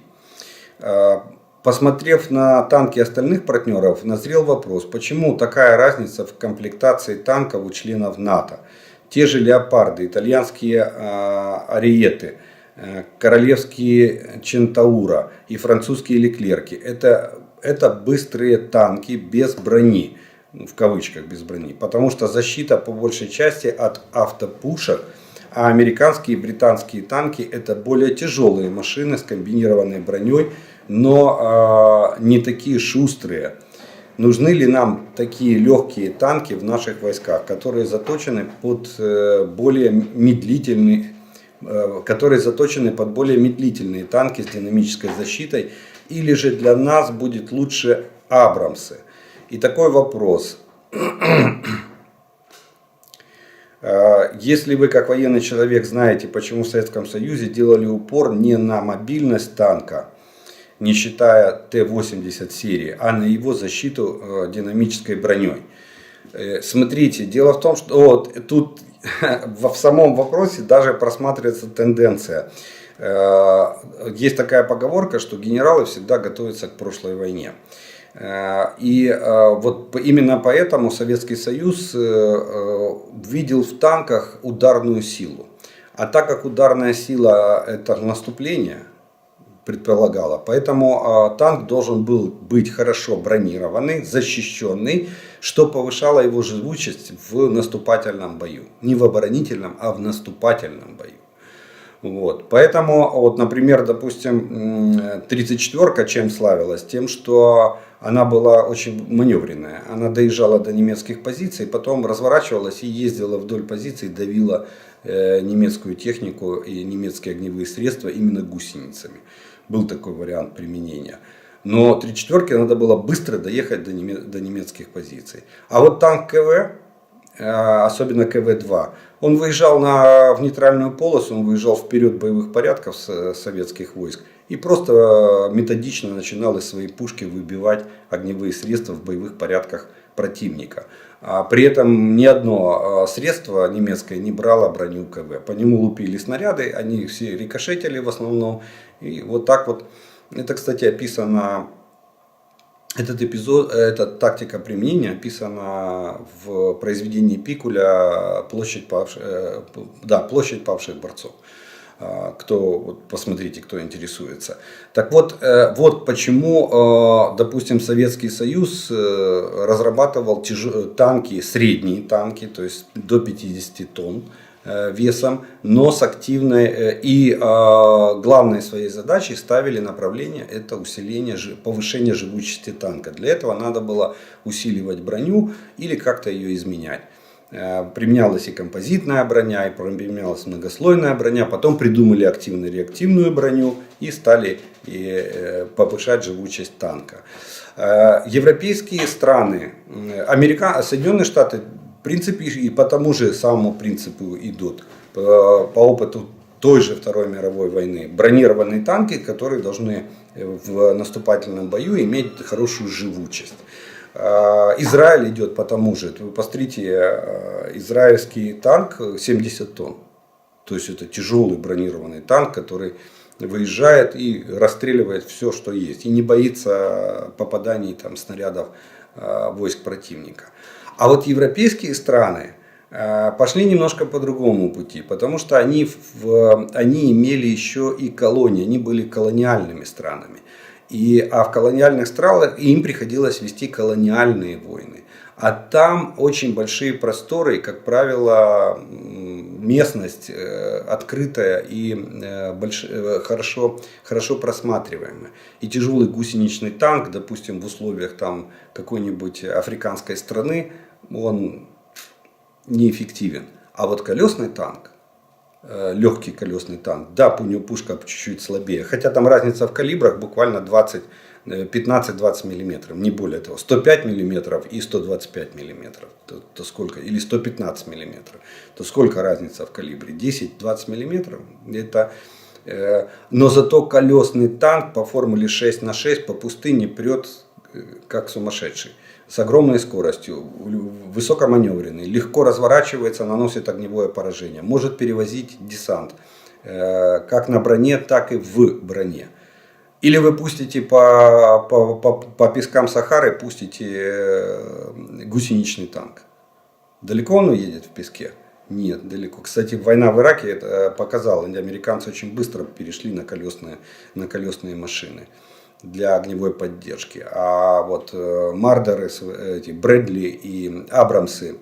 Посмотрев на танки остальных партнеров, назрел вопрос, почему такая разница в комплектации танков у членов НАТО. Те же леопарды, итальянские ариеты, королевские Чентаура и французские леклерки. Это быстрые танки без брони, в кавычках без брони, потому что защита по большей части от автопушек, а американские и британские танки это более тяжелые машины с комбинированной броней, но не такие шустрые. Нужны ли нам такие легкие танки в наших войсках, которые заточены под более медлительные танки с динамической защитой, или же для нас будет лучше Абрамсы? И такой вопрос. Если вы как военный человек знаете, почему в Советском Союзе делали упор не на мобильность танка, не считая Т-80 серии, а на его защиту динамической броней. Смотрите, дело в том, что вот, тут в самом вопросе даже просматривается тенденция. Есть такая поговорка, что генералы всегда готовятся к прошлой войне. И вот именно поэтому Советский Союз видел в танках ударную силу. А так как ударная сила это наступление предполагала, поэтому танк должен был быть хорошо бронированный, защищенный, что повышало его живучесть в наступательном бою. Не в оборонительном, а в наступательном бою. Вот. Поэтому, вот, например, допустим, 34-ка чем славилась? Тем, что она была очень маневренная. Она доезжала до немецких позиций, потом разворачивалась и ездила вдоль позиций, давила немецкую технику и немецкие огневые средства именно гусеницами. Был такой вариант применения. Но 34-ке надо было быстро доехать до немецких позиций. А вот танк КВ, особенно КВ-2. Он выезжал в нейтральную полосу, он выезжал вперед боевых порядков советских войск и просто методично начинал из своей пушки выбивать огневые средства в боевых порядках противника. А при этом ни одно средство немецкое не брало броню КВ. По нему лупили снаряды, они все рикошетили в основном. И вот так вот. Это, кстати, описано. Этот эпизод, эта тактика применения описана в произведении Пикуля «Площадь павших борцов». Посмотрите, кто интересуется. Так вот, вот почему, допустим, Советский Союз разрабатывал танки, средние танки, то есть до 50 тонн весом, но с активной и главной своей задачей ставили направление это повышение живучести танка. Для этого надо было усиливать броню или как-то ее изменять. Применялась и композитная броня, и применялась многослойная броня. Потом придумали активно-реактивную броню и стали повышать живучесть танка. Европейские страны, Соединенные Штаты, в принципе, и по тому же самому принципу идут. По опыту той же Второй мировой войны. Бронированные танки, которые должны в наступательном бою иметь хорошую живучесть. Израиль идет по тому же. Вы посмотрите, израильский танк 70 тонн. То есть это тяжелый бронированный танк, который выезжает и расстреливает все, что есть. И не боится попаданий снарядов войск противника. А вот европейские страны пошли немножко по другому пути. Потому что они имели еще и колонии. Они были колониальными странами. А в колониальных странах им приходилось вести колониальные войны. А там очень большие просторы, и, как правило, местность открытая и хорошо просматриваемая. И тяжелый гусеничный танк, допустим, в условиях какой-нибудь африканской страны, он неэффективен. А вот колесный танк, легкий колесный танк, да, у него пушка чуть-чуть слабее, хотя там разница в калибрах буквально 15-20 миллиметров, не более того, 105 миллиметров и 125 миллиметров, то сколько, или 115 миллиметров, то сколько разница в калибре, 10-20 миллиметров, но зато колесный танк по формуле 6х6 по пустыне прет как сумасшедший. С огромной скоростью, высокоманевренный, легко разворачивается, наносит огневое поражение, может перевозить десант как на броне, так и в броне. Или вы пустите по пескам Сахары, пустите гусеничный танк. Далеко он уедет в песке? Нет, далеко. Кстати, война в Ираке это показала, американцы очень быстро перешли на колесные машины для огневой поддержки. А вот Мардеры, Брэдли и Абрамсы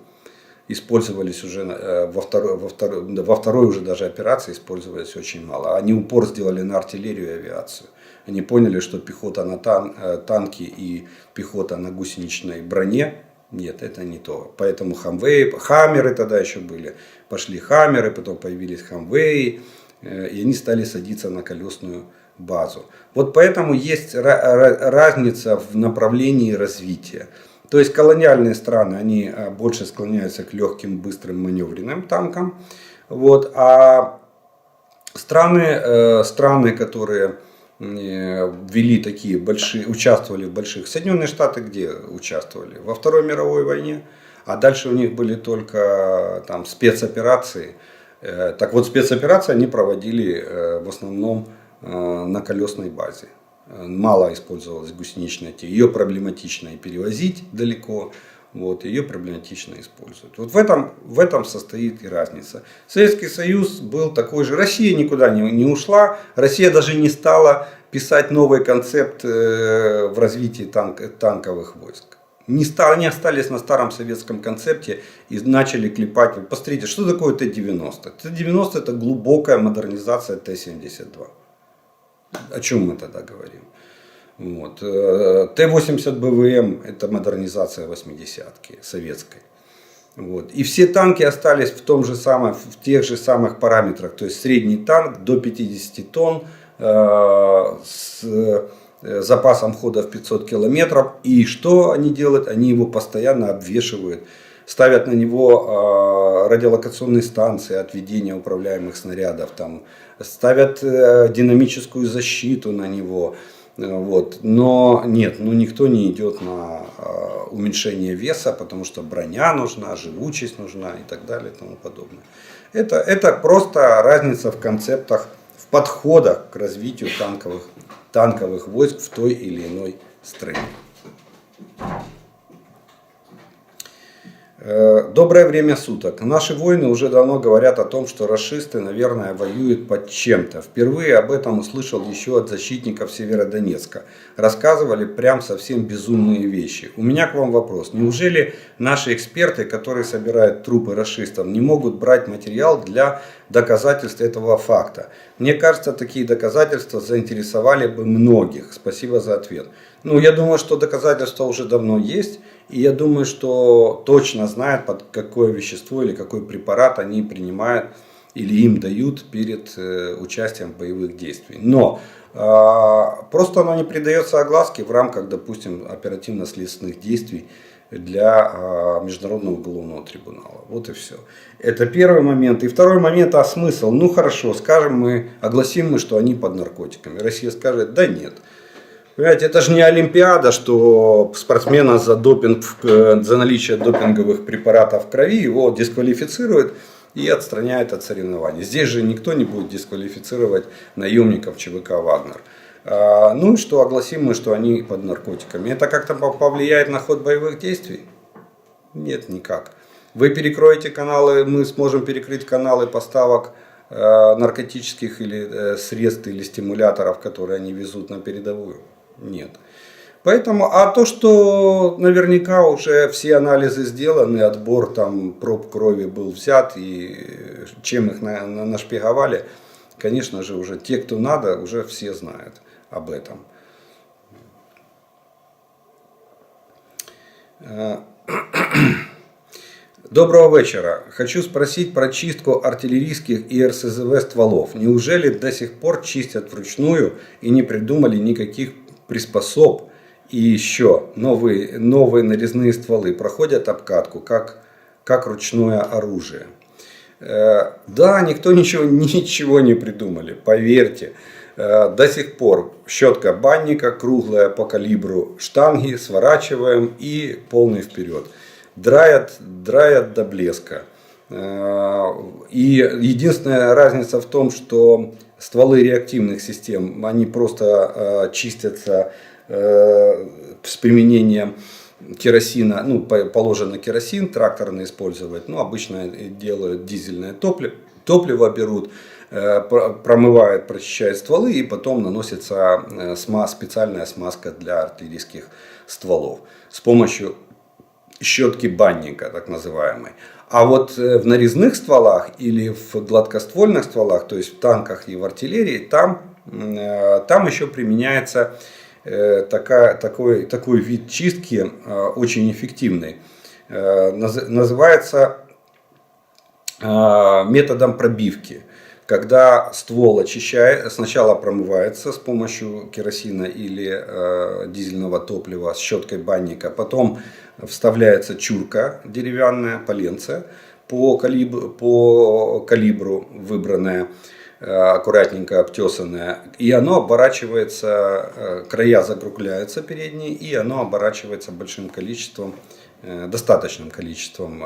использовались уже во второй уже даже операции использовались очень мало. Они упор сделали на артиллерию и авиацию. Они поняли, что пехота на танке и пехота на гусеничной броне, нет, это не то. Поэтому хаммеры тогда еще были. Пошли хаммеры, потом появились хамвеи, и они стали садиться на колесную базу. Вот поэтому есть разница в направлении развития. То есть колониальные страны, они больше склоняются к легким, быстрым, маневренным танкам. Вот, а страны, которые ввели такие большие, участвовали в больших, Соединенные Штаты где участвовали? Во Второй мировой войне. А дальше у них были только спецоперации. Так вот, спецоперации они проводили в основном на колесной базе. Мало использовалась гусеничная техника. Ее проблематично и перевозить далеко. Вот, ее проблематично использовать. Вот в этом состоит и разница. Советский Союз был такой же. Россия никуда не ушла. Россия даже не стала писать новый концепт в развитии танковых войск. Они остались на старом советском концепте и начали клепать. Вы посмотрите, что такое Т-90? Т-90 это глубокая модернизация Т-72. О чем мы тогда говорим? Вот. Т-80 БВМ это модернизация 80-ки советской. Вот. И все танки остались в тех же самых параметрах. То есть средний танк до 50 тонн с запасом хода в 500 километров. И что они делают? Они его постоянно обвешивают ставят на него радиолокационные станции отведения управляемых снарядов, там, ставят динамическую защиту на него. Вот. Но нет, ну никто не идет на уменьшение веса, потому что броня нужна, живучесть нужна и так далее и тому подобное. Это просто разница в концептах, в подходах к развитию танковых войск в той или иной стране. Доброе время суток. Наши воины уже давно говорят о том, что рашисты, наверное, воюют под чем-то. Впервые об этом услышал еще от защитников Северодонецка. Рассказывали прям совсем безумные вещи. У меня к вам вопрос. Неужели наши эксперты, которые собирают трупы рашистов, не могут брать материал для доказательств этого факта? Мне кажется, такие доказательства заинтересовали бы многих. Спасибо за ответ. Ну, я думаю, что доказательства уже давно есть. И я думаю, что точно знают, под какое вещество или какой препарат они принимают или им дают перед участием в боевых действиях. Но просто оно не придается огласке в рамках, допустим, оперативно-следственных действий для Международного уголовного трибунала. Вот и все. Это первый момент. И второй момент, а смысл? Ну хорошо, скажем мы, огласим мы, что они под наркотиками. Россия скажет, да нет. Понимаете, это же не Олимпиада, что спортсмена за наличие допинговых препаратов в крови его дисквалифицируют и отстраняют от соревнований. Здесь же никто не будет дисквалифицировать наемников ЧВК «Вагнер». Ну и что, огласим мы, что они под наркотиками. Это как-то повлияет на ход боевых действий? Нет, никак. Вы перекроете каналы, мы сможем перекрыть каналы поставок наркотических или средств или стимуляторов, которые они везут на передовую. Нет. Поэтому, а то, что наверняка уже все анализы сделаны, отбор там проб крови был взят и чем их нашпиговали, конечно же, уже те, кто надо, уже все знают об этом. Доброго вечера. Хочу спросить про чистку артиллерийских и РСЗВ стволов. Неужели до сих пор чистят вручную и не придумали никаких приспособ? И еще новые нарезные стволы проходят обкатку, как ручное оружие. Да, никто ничего не придумали, поверьте. До сих пор щетка банника круглая по калибру, штанги сворачиваем и полный вперед. Драят до блеска. И единственная разница в том, что стволы реактивных систем, они просто чистятся с применением керосина, ну, положено керосин, тракторный использовать, ну, обычно делают дизельное топливо берут, промывают, прочищают стволы и потом наносится специальная смазка для артиллерийских стволов с помощью щетки банника, так называемой. А вот в нарезных стволах или в гладкоствольных стволах, то есть в танках и в артиллерии, там еще применяется такой вид чистки, очень эффективный. Называется методом пробивки. Когда ствол сначала промывается с помощью керосина или дизельного топлива с щеткой банника, потом вставляется чурка деревянная, поленце по калибру выбранное, аккуратненько обтесанное, и оно оборачивается, края закругляются передние, и оно оборачивается достаточным количеством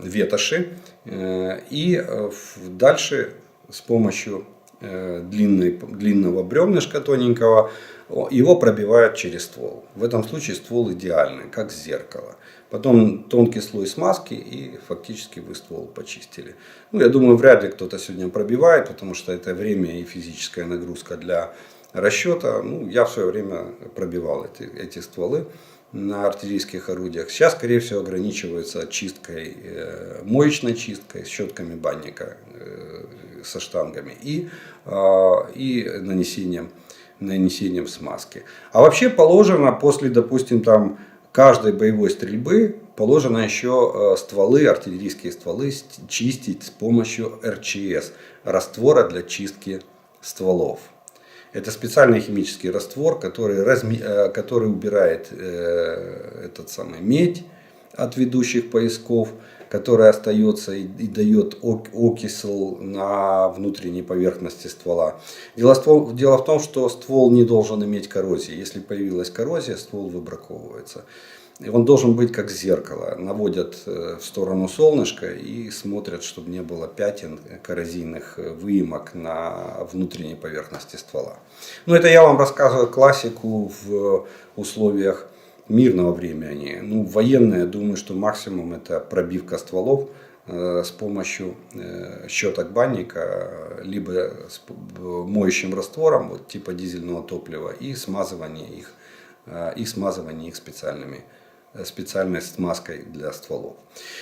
ветоши, и дальше с помощью длинного бревнышка тоненького его пробивают через ствол. В этом случае ствол идеальный, как зеркало. Потом тонкий слой смазки и фактически вы ствол почистили. Ну, я думаю, вряд ли кто-то сегодня пробивает, потому что это время и физическая нагрузка для расчета. Ну, я в свое время пробивал эти стволы на артиллерийских орудиях. Сейчас, скорее всего, ограничиваются чисткой, моечной чисткой, с щетками банника, со штангами и нанесением смазки. А вообще положено после, допустим, там каждой боевой стрельбы положено еще артиллерийские стволы чистить с помощью РЧС, раствора для чистки стволов. Это специальный химический раствор, который убирает медь, от ведущих поясков, который остается и дает окисел на внутренней поверхности ствола. Дело в том, что ствол не должен иметь коррозии. Если появилась коррозия, ствол выбраковывается. И он должен быть как зеркало. Наводят в сторону солнышка и смотрят, чтобы не было пятен коррозийных выемок на внутренней поверхности ствола. Но это я вам рассказываю классику в условиях мирного времени. Ну, военные, я думаю, что максимум это пробивка стволов с помощью щеток банника, либо с моющим раствором, вот, типа дизельного топлива, и смазывание их специальной смазкой для стволов.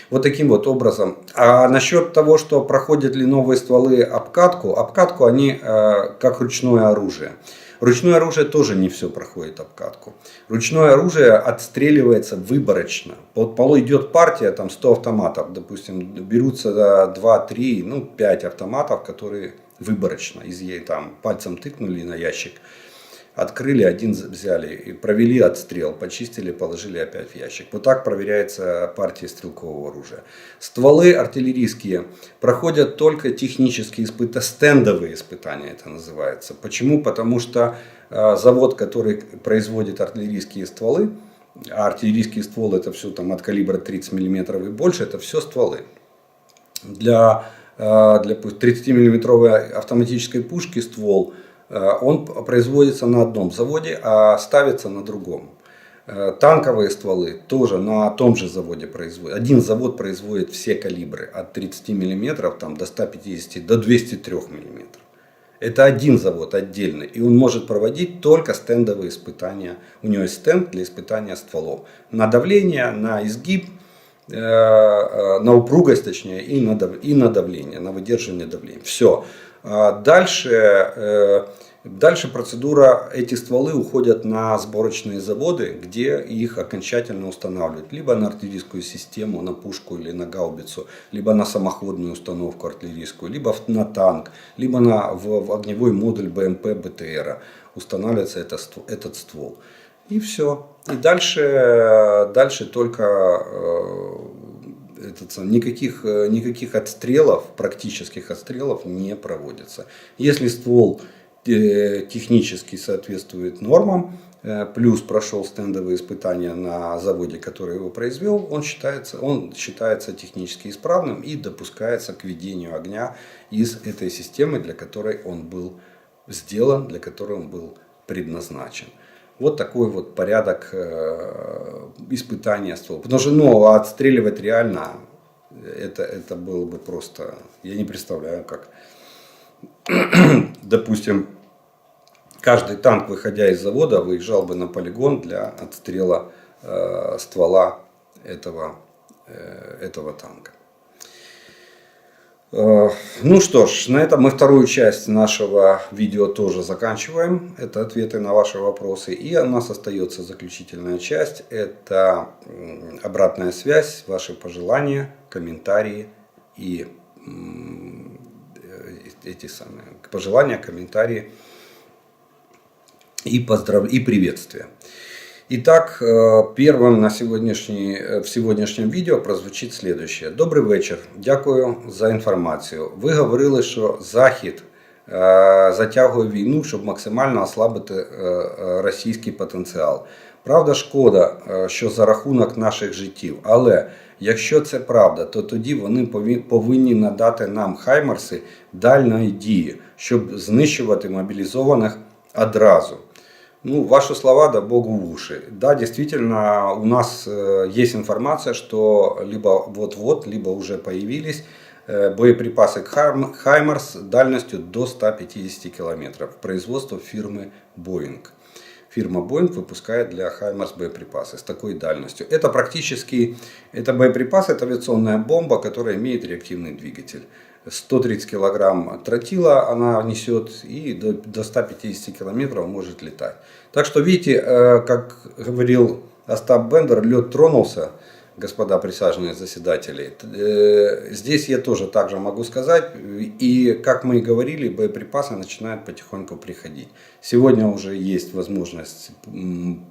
Вот таким вот образом. А насчет того, что проходят ли новые стволы обкатку они как ручное оружие. Ручное оружие тоже не все проходит обкатку. Ручное оружие отстреливается выборочно. Вот идет партия, там 100 автоматов, допустим, берутся 2, 3, 5 автоматов, которые выборочно, там пальцем тыкнули на ящик, открыли, один взяли, и провели отстрел, почистили, положили опять в ящик. Вот так проверяется партия стрелкового оружия. Стволы артиллерийские проходят только технические испытания, стендовые испытания это называется. Почему? Потому что завод, который производит артиллерийские стволы, а артиллерийский ствол это все там от калибра 30 мм и больше, это все стволы. Для 30-миллиметровой автоматической пушки ствол он производится на одном заводе, а ставится на другом. Танковые стволы тоже на том же заводе производят. Один завод производит все калибры от 30 мм там, до 150 до 203 мм. Это один завод отдельный. И он может проводить только стендовые испытания. У него есть стенд для испытания стволов. На давление, на изгиб, на упругость точнее и на давление, на выдерживание давления. Все. Дальше процедура, эти стволы уходят на сборочные заводы, где их окончательно устанавливают. Либо на артиллерийскую систему, на пушку или на гаубицу, либо на самоходную установку артиллерийскую, либо на танк, либо в огневой модуль БМП БТР устанавливается этот ствол. И все. И дальше только никаких отстрелов, практических отстрелов не проводится. Если ствол технически соответствует нормам, плюс прошел стендовые испытания на заводе, который его произвел, он считается технически исправным и допускается к ведению огня из этой системы, для которой он был сделан, для которой он был предназначен. Вот такой вот порядок испытания ствола. Потому что отстреливать реально, это было бы просто, я не представляю, как, допустим, каждый танк, выходя из завода, выезжал бы на полигон для отстрела ствола этого танка. Ну что ж, на этом мы вторую часть нашего видео тоже заканчиваем. Это ответы на ваши вопросы. И у нас остается заключительная часть. Это обратная связь, ваши пожелания, комментарии и пожелания, комментарии и приветствия. Итак, первым в сьогоднішньому відео прозвучить следующее. Добрий вечір. Дякую за інформацію. Ви говорили, що Захід затягує війну, щоб максимально ослабити російський потенціал. Правда, шкода, що за рахунок наших життів. Але якщо це правда, то тоді вони повинні надати нам хаймарси дальної дії, щоб знищувати мобілізованих одразу. Ваши слова, да Богу в уши. Да, действительно, у нас есть информация, что либо вот-вот, либо уже появились боеприпасы «Хаймарс» дальностью до 150 километров. Производство фирмы Boeing. Фирма Boeing выпускает для «Хаймарс» боеприпасы с такой дальностью. Это боеприпас, это авиационная бомба, которая имеет реактивный двигатель. 130 килограмм тротила она несет и до 150 километров может летать. Так что видите, как говорил Остап Бендер, лед тронулся, господа присяжные заседатели. Здесь я тоже также могу сказать, и как мы и говорили, боеприпасы начинают потихоньку приходить. Сегодня уже есть возможность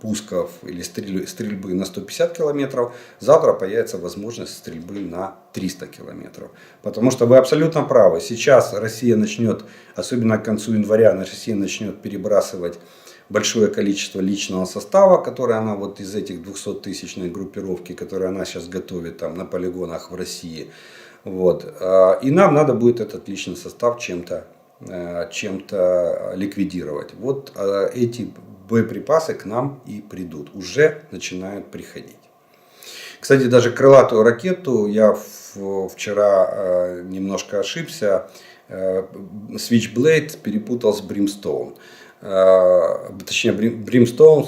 пусков или стрельбы на 150 километров, завтра появится возможность стрельбы на 300 километров. Потому что вы абсолютно правы, сейчас Россия начнет, особенно к концу января, Россия начнет перебрасывать большое количество личного состава, которое она вот из этих 200-тысячной группировки, которые она сейчас готовит там на полигонах в России. Вот. И нам надо будет этот личный состав чем-то ликвидировать. Вот эти боеприпасы к нам и придут, уже начинают приходить. Кстати, даже крылатую ракету я вчера немножко ошибся. Switchblade перепутал с Brimstone. Точнее, Brimstone,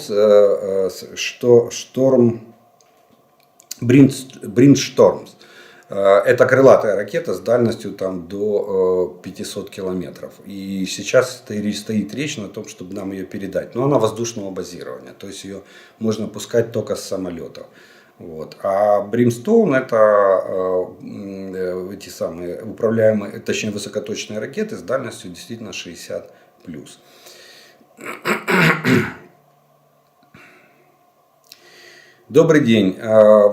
Brimstorms. Это крылатая ракета с дальностью там, до 500 километров. И сейчас стоит речь на том, чтобы нам ее передать. Но она воздушного базирования. То есть ее можно пускать только с самолетов. Вот. А Brimstone это эти самые управляемые, точнее высокоточные ракеты с дальностью действительно 60+. Добрый день.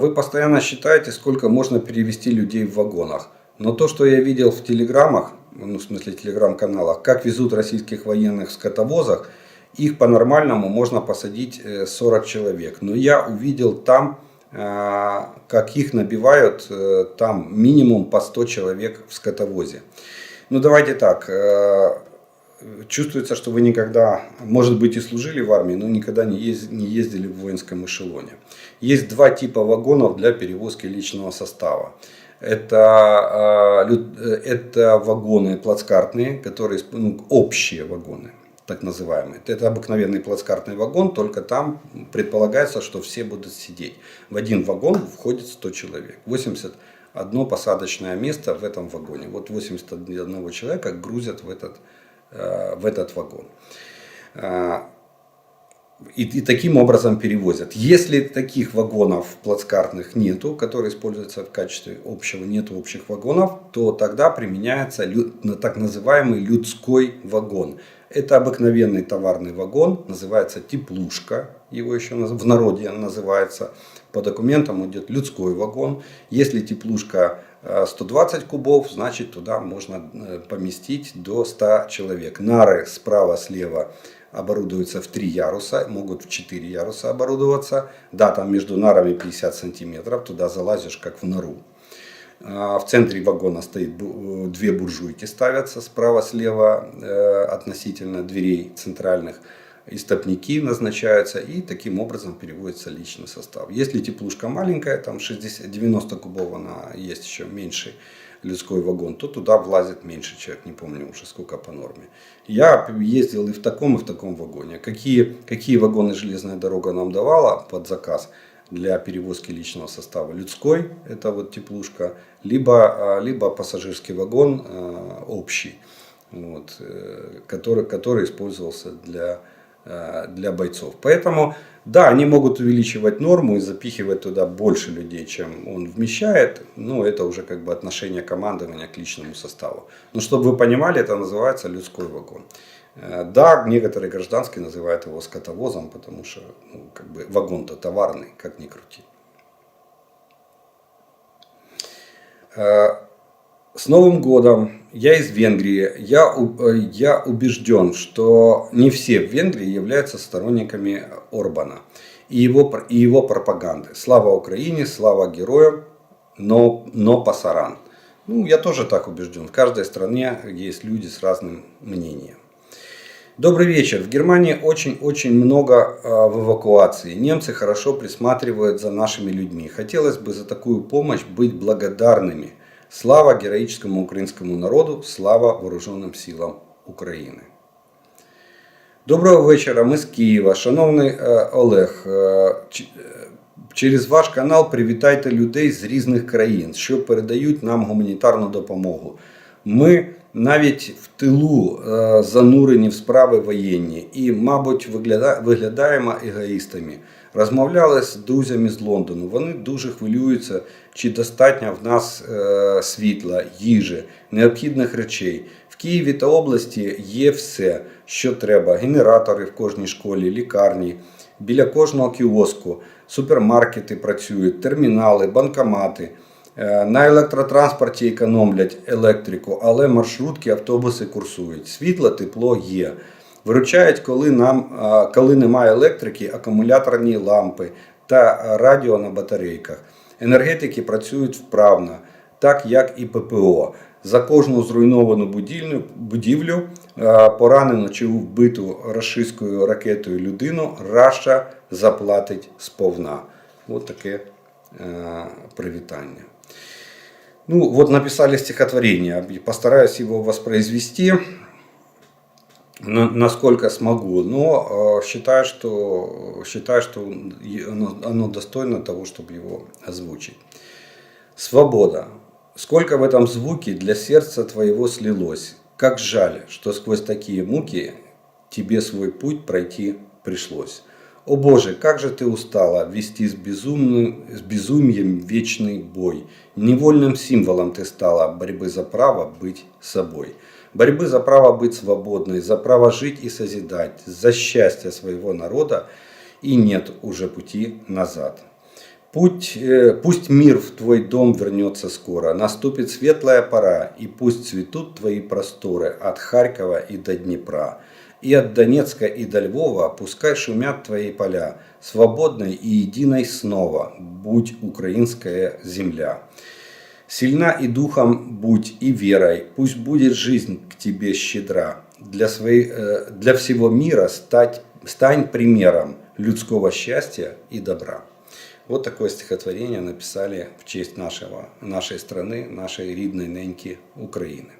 Вы постоянно считаете, сколько можно перевести людей в вагонах. Но то, что я видел в телеграммах, ну, в смысле телеграм-каналах, как везут российских военных в скотовозах, их по-нормальному можно посадить 40 человек. Но я увидел там, как их набивают там минимум по 100 человек в скотовозе. Ну давайте так. Чувствуется, что вы никогда, может быть, и служили в армии, но никогда не ездили в воинском эшелоне. Есть два типа вагонов для перевозки личного состава. Это вагоны плацкартные, которые, общие вагоны, так называемые. Это обыкновенный плацкартный вагон, только там предполагается, что все будут сидеть. В один вагон входит 100 человек. 81 посадочное место в этом вагоне. Вот 81 человека грузят в этот вагон. И таким образом перевозят. Если таких вагонов плацкартных нету, которые используются в качестве общего, нету общих вагонов, то тогда применяется так называемый людской вагон. Это обыкновенный товарный вагон, называется теплушка, его еще в народе называется. По документам идет людской вагон. Если теплушка 120 кубов, значит туда можно поместить до 100 человек. Нары справа-слева оборудуются в 3 яруса, могут в 4 яруса оборудоваться. Да, там между нарами 50 сантиметров, туда залазишь как в нору. В центре вагона стоит 2 буржуйки, ставятся справа-слева относительно дверей центральных. Истопники назначаются, и таким образом переводится личный состав. Если теплушка маленькая, там 90 кубов, она есть еще меньший людской вагон, то туда влазит меньше человек, не помню уже сколько по норме. Я ездил и в таком вагоне. Какие вагоны железная дорога нам давала под заказ для перевозки личного состава? Людской, это вот теплушка, либо пассажирский вагон общий, вот, который использовался для бойцов. Поэтому, да, они могут увеличивать норму и запихивать туда больше людей, чем он вмещает. Но это уже как бы отношение командования к личному составу. Но чтобы вы понимали, это называется людской вагон. Да, некоторые гражданские называют его скотовозом, потому что как бы вагон-то товарный, как ни крути. С Новым годом! Я из Венгрии. Я убежден, что не все в Венгрии являются сторонниками Орбана и его пропаганды. Слава Украине, слава героям, но пасаран. Ну, я тоже так убежден. В каждой стране есть люди с разным мнением. Добрый вечер. В Германии очень много в эвакуации. Немцы хорошо присматривают за нашими людьми. Хотелось бы за такую помощь быть благодарными. Слава героическому українському народу, слава Вооруженим силам України. Доброго вечора, ми з Києва. Шановний Олег, через ваш канал привітайте людей з різних країн, що передають нам гуманітарну допомогу. Ми навіть в тилу занурені в справи воєнні і, мабуть, виглядаємо егоїстами. Розмовляли з друзями з Лондону. Вони дуже хвилюються, чи достатньо в нас світла, їжі, необхідних речей. В Києві та області є все, що треба. Генератори в кожній школі, лікарні, біля кожного кіоску, супермаркети працюють, термінали, банкомати. На електротранспорті економлять електрику, але маршрутки, автобуси курсують. Світло, тепло є. Виручають, коли немає електрики, акумуляторні лампи та радіо на батарейках. Енергетики працюють вправно, так як і ППО. За кожну зруйновану будівлю, поранену чи вбиту рашистською ракетою людину, Раша заплатить сповна. Ось таке привітання. Ну, вот написали стихотворение. Постараюсь его воспроизвести, насколько смогу. Но считаю, что оно достойно того, чтобы его озвучить. Свобода. Сколько в этом звуке для сердца твоего слилось. Как жаль, что сквозь такие муки тебе свой путь пройти пришлось. О Боже, как же ты устала вести с безумием вечный бой. Невольным символом ты стала борьбы за право быть собой. Борьбы за право быть свободной, за право жить и созидать, за счастье своего народа, и нет уже пути назад. Пусть мир в твой дом вернется скоро, наступит светлая пора, и пусть цветут твои просторы от Харькова и до Днепра. И от Донецка и до Львова пускай шумят твои поля, свободной и единой снова будь украинская земля. Сильна и духом будь, и верой, пусть будет жизнь к тебе щедра. Для всего мира стань примером людского счастья и добра. Вот такое стихотворение написали в честь нашей страны, нашей рідної неньки Украины.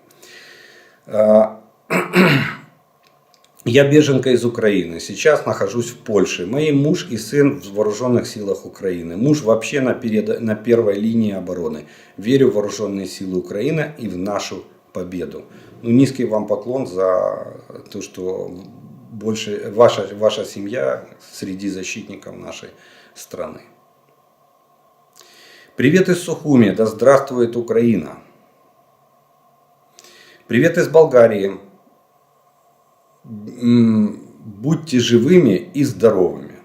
Я беженка из Украины. Сейчас нахожусь в Польше. Мой муж и сын в вооруженных силах Украины. Муж вообще на первой линии обороны. Верю в вооруженные силы Украины и в нашу победу. Ну, низкий вам поклон за то, что ваша семья среди защитников нашей страны. Привет из Сухуми. Да здравствует Украина. Привет из Болгарии. Будьте живыми и здоровыми.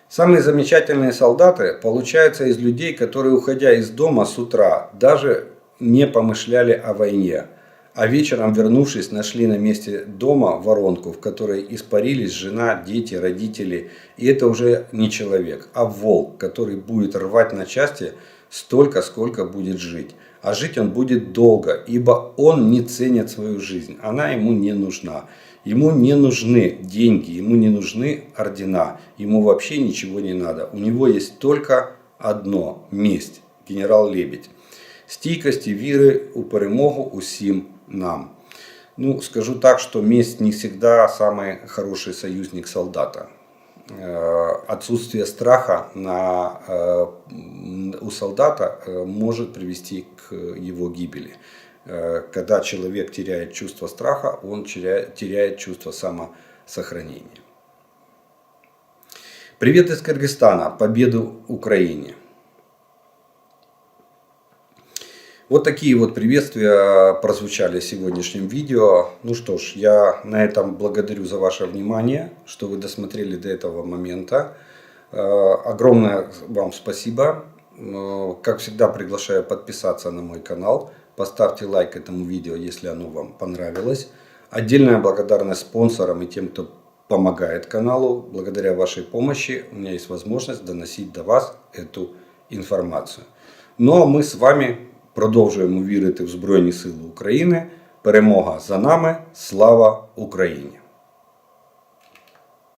Самые замечательные солдаты получаются из людей, которые, уходя из дома с утра, даже не помышляли о войне, а вечером, вернувшись, нашли на месте дома воронку, в которой испарились жена, дети, родители. И это уже не человек, а волк, который будет рвать на части столько, сколько будет жить. А жить он будет долго, ибо он не ценит свою жизнь. Она ему не нужна. Ему не нужны деньги, ему не нужны ордена. Ему вообще ничего не надо. У него есть только одно – месть. Генерал Лебедь. Стійкості віри у перемогу усім нам. Ну, скажу так, что месть не всегда самый хороший союзник солдата. Отсутствие страха у солдата может привести к его гибели. Когда человек теряет чувство страха, он теряет чувство самосохранения. Привет из Кыргызстана. Победу Украине. Вот такие вот приветствия прозвучали в сегодняшнем видео. Ну что ж, я на этом благодарю за ваше внимание, что вы досмотрели до этого момента. Огромное вам спасибо. Как всегда, приглашаю подписаться на мой канал. Поставьте лайк этому видео, если оно вам понравилось. Отдельная благодарность спонсорам и тем, кто помогает каналу. Благодаря вашей помощи у меня есть возможность доносить до вас эту информацию. Ну а мы с вами продовжуємо вірити в Збройні Сили України. Перемога за нами. Слава Україні!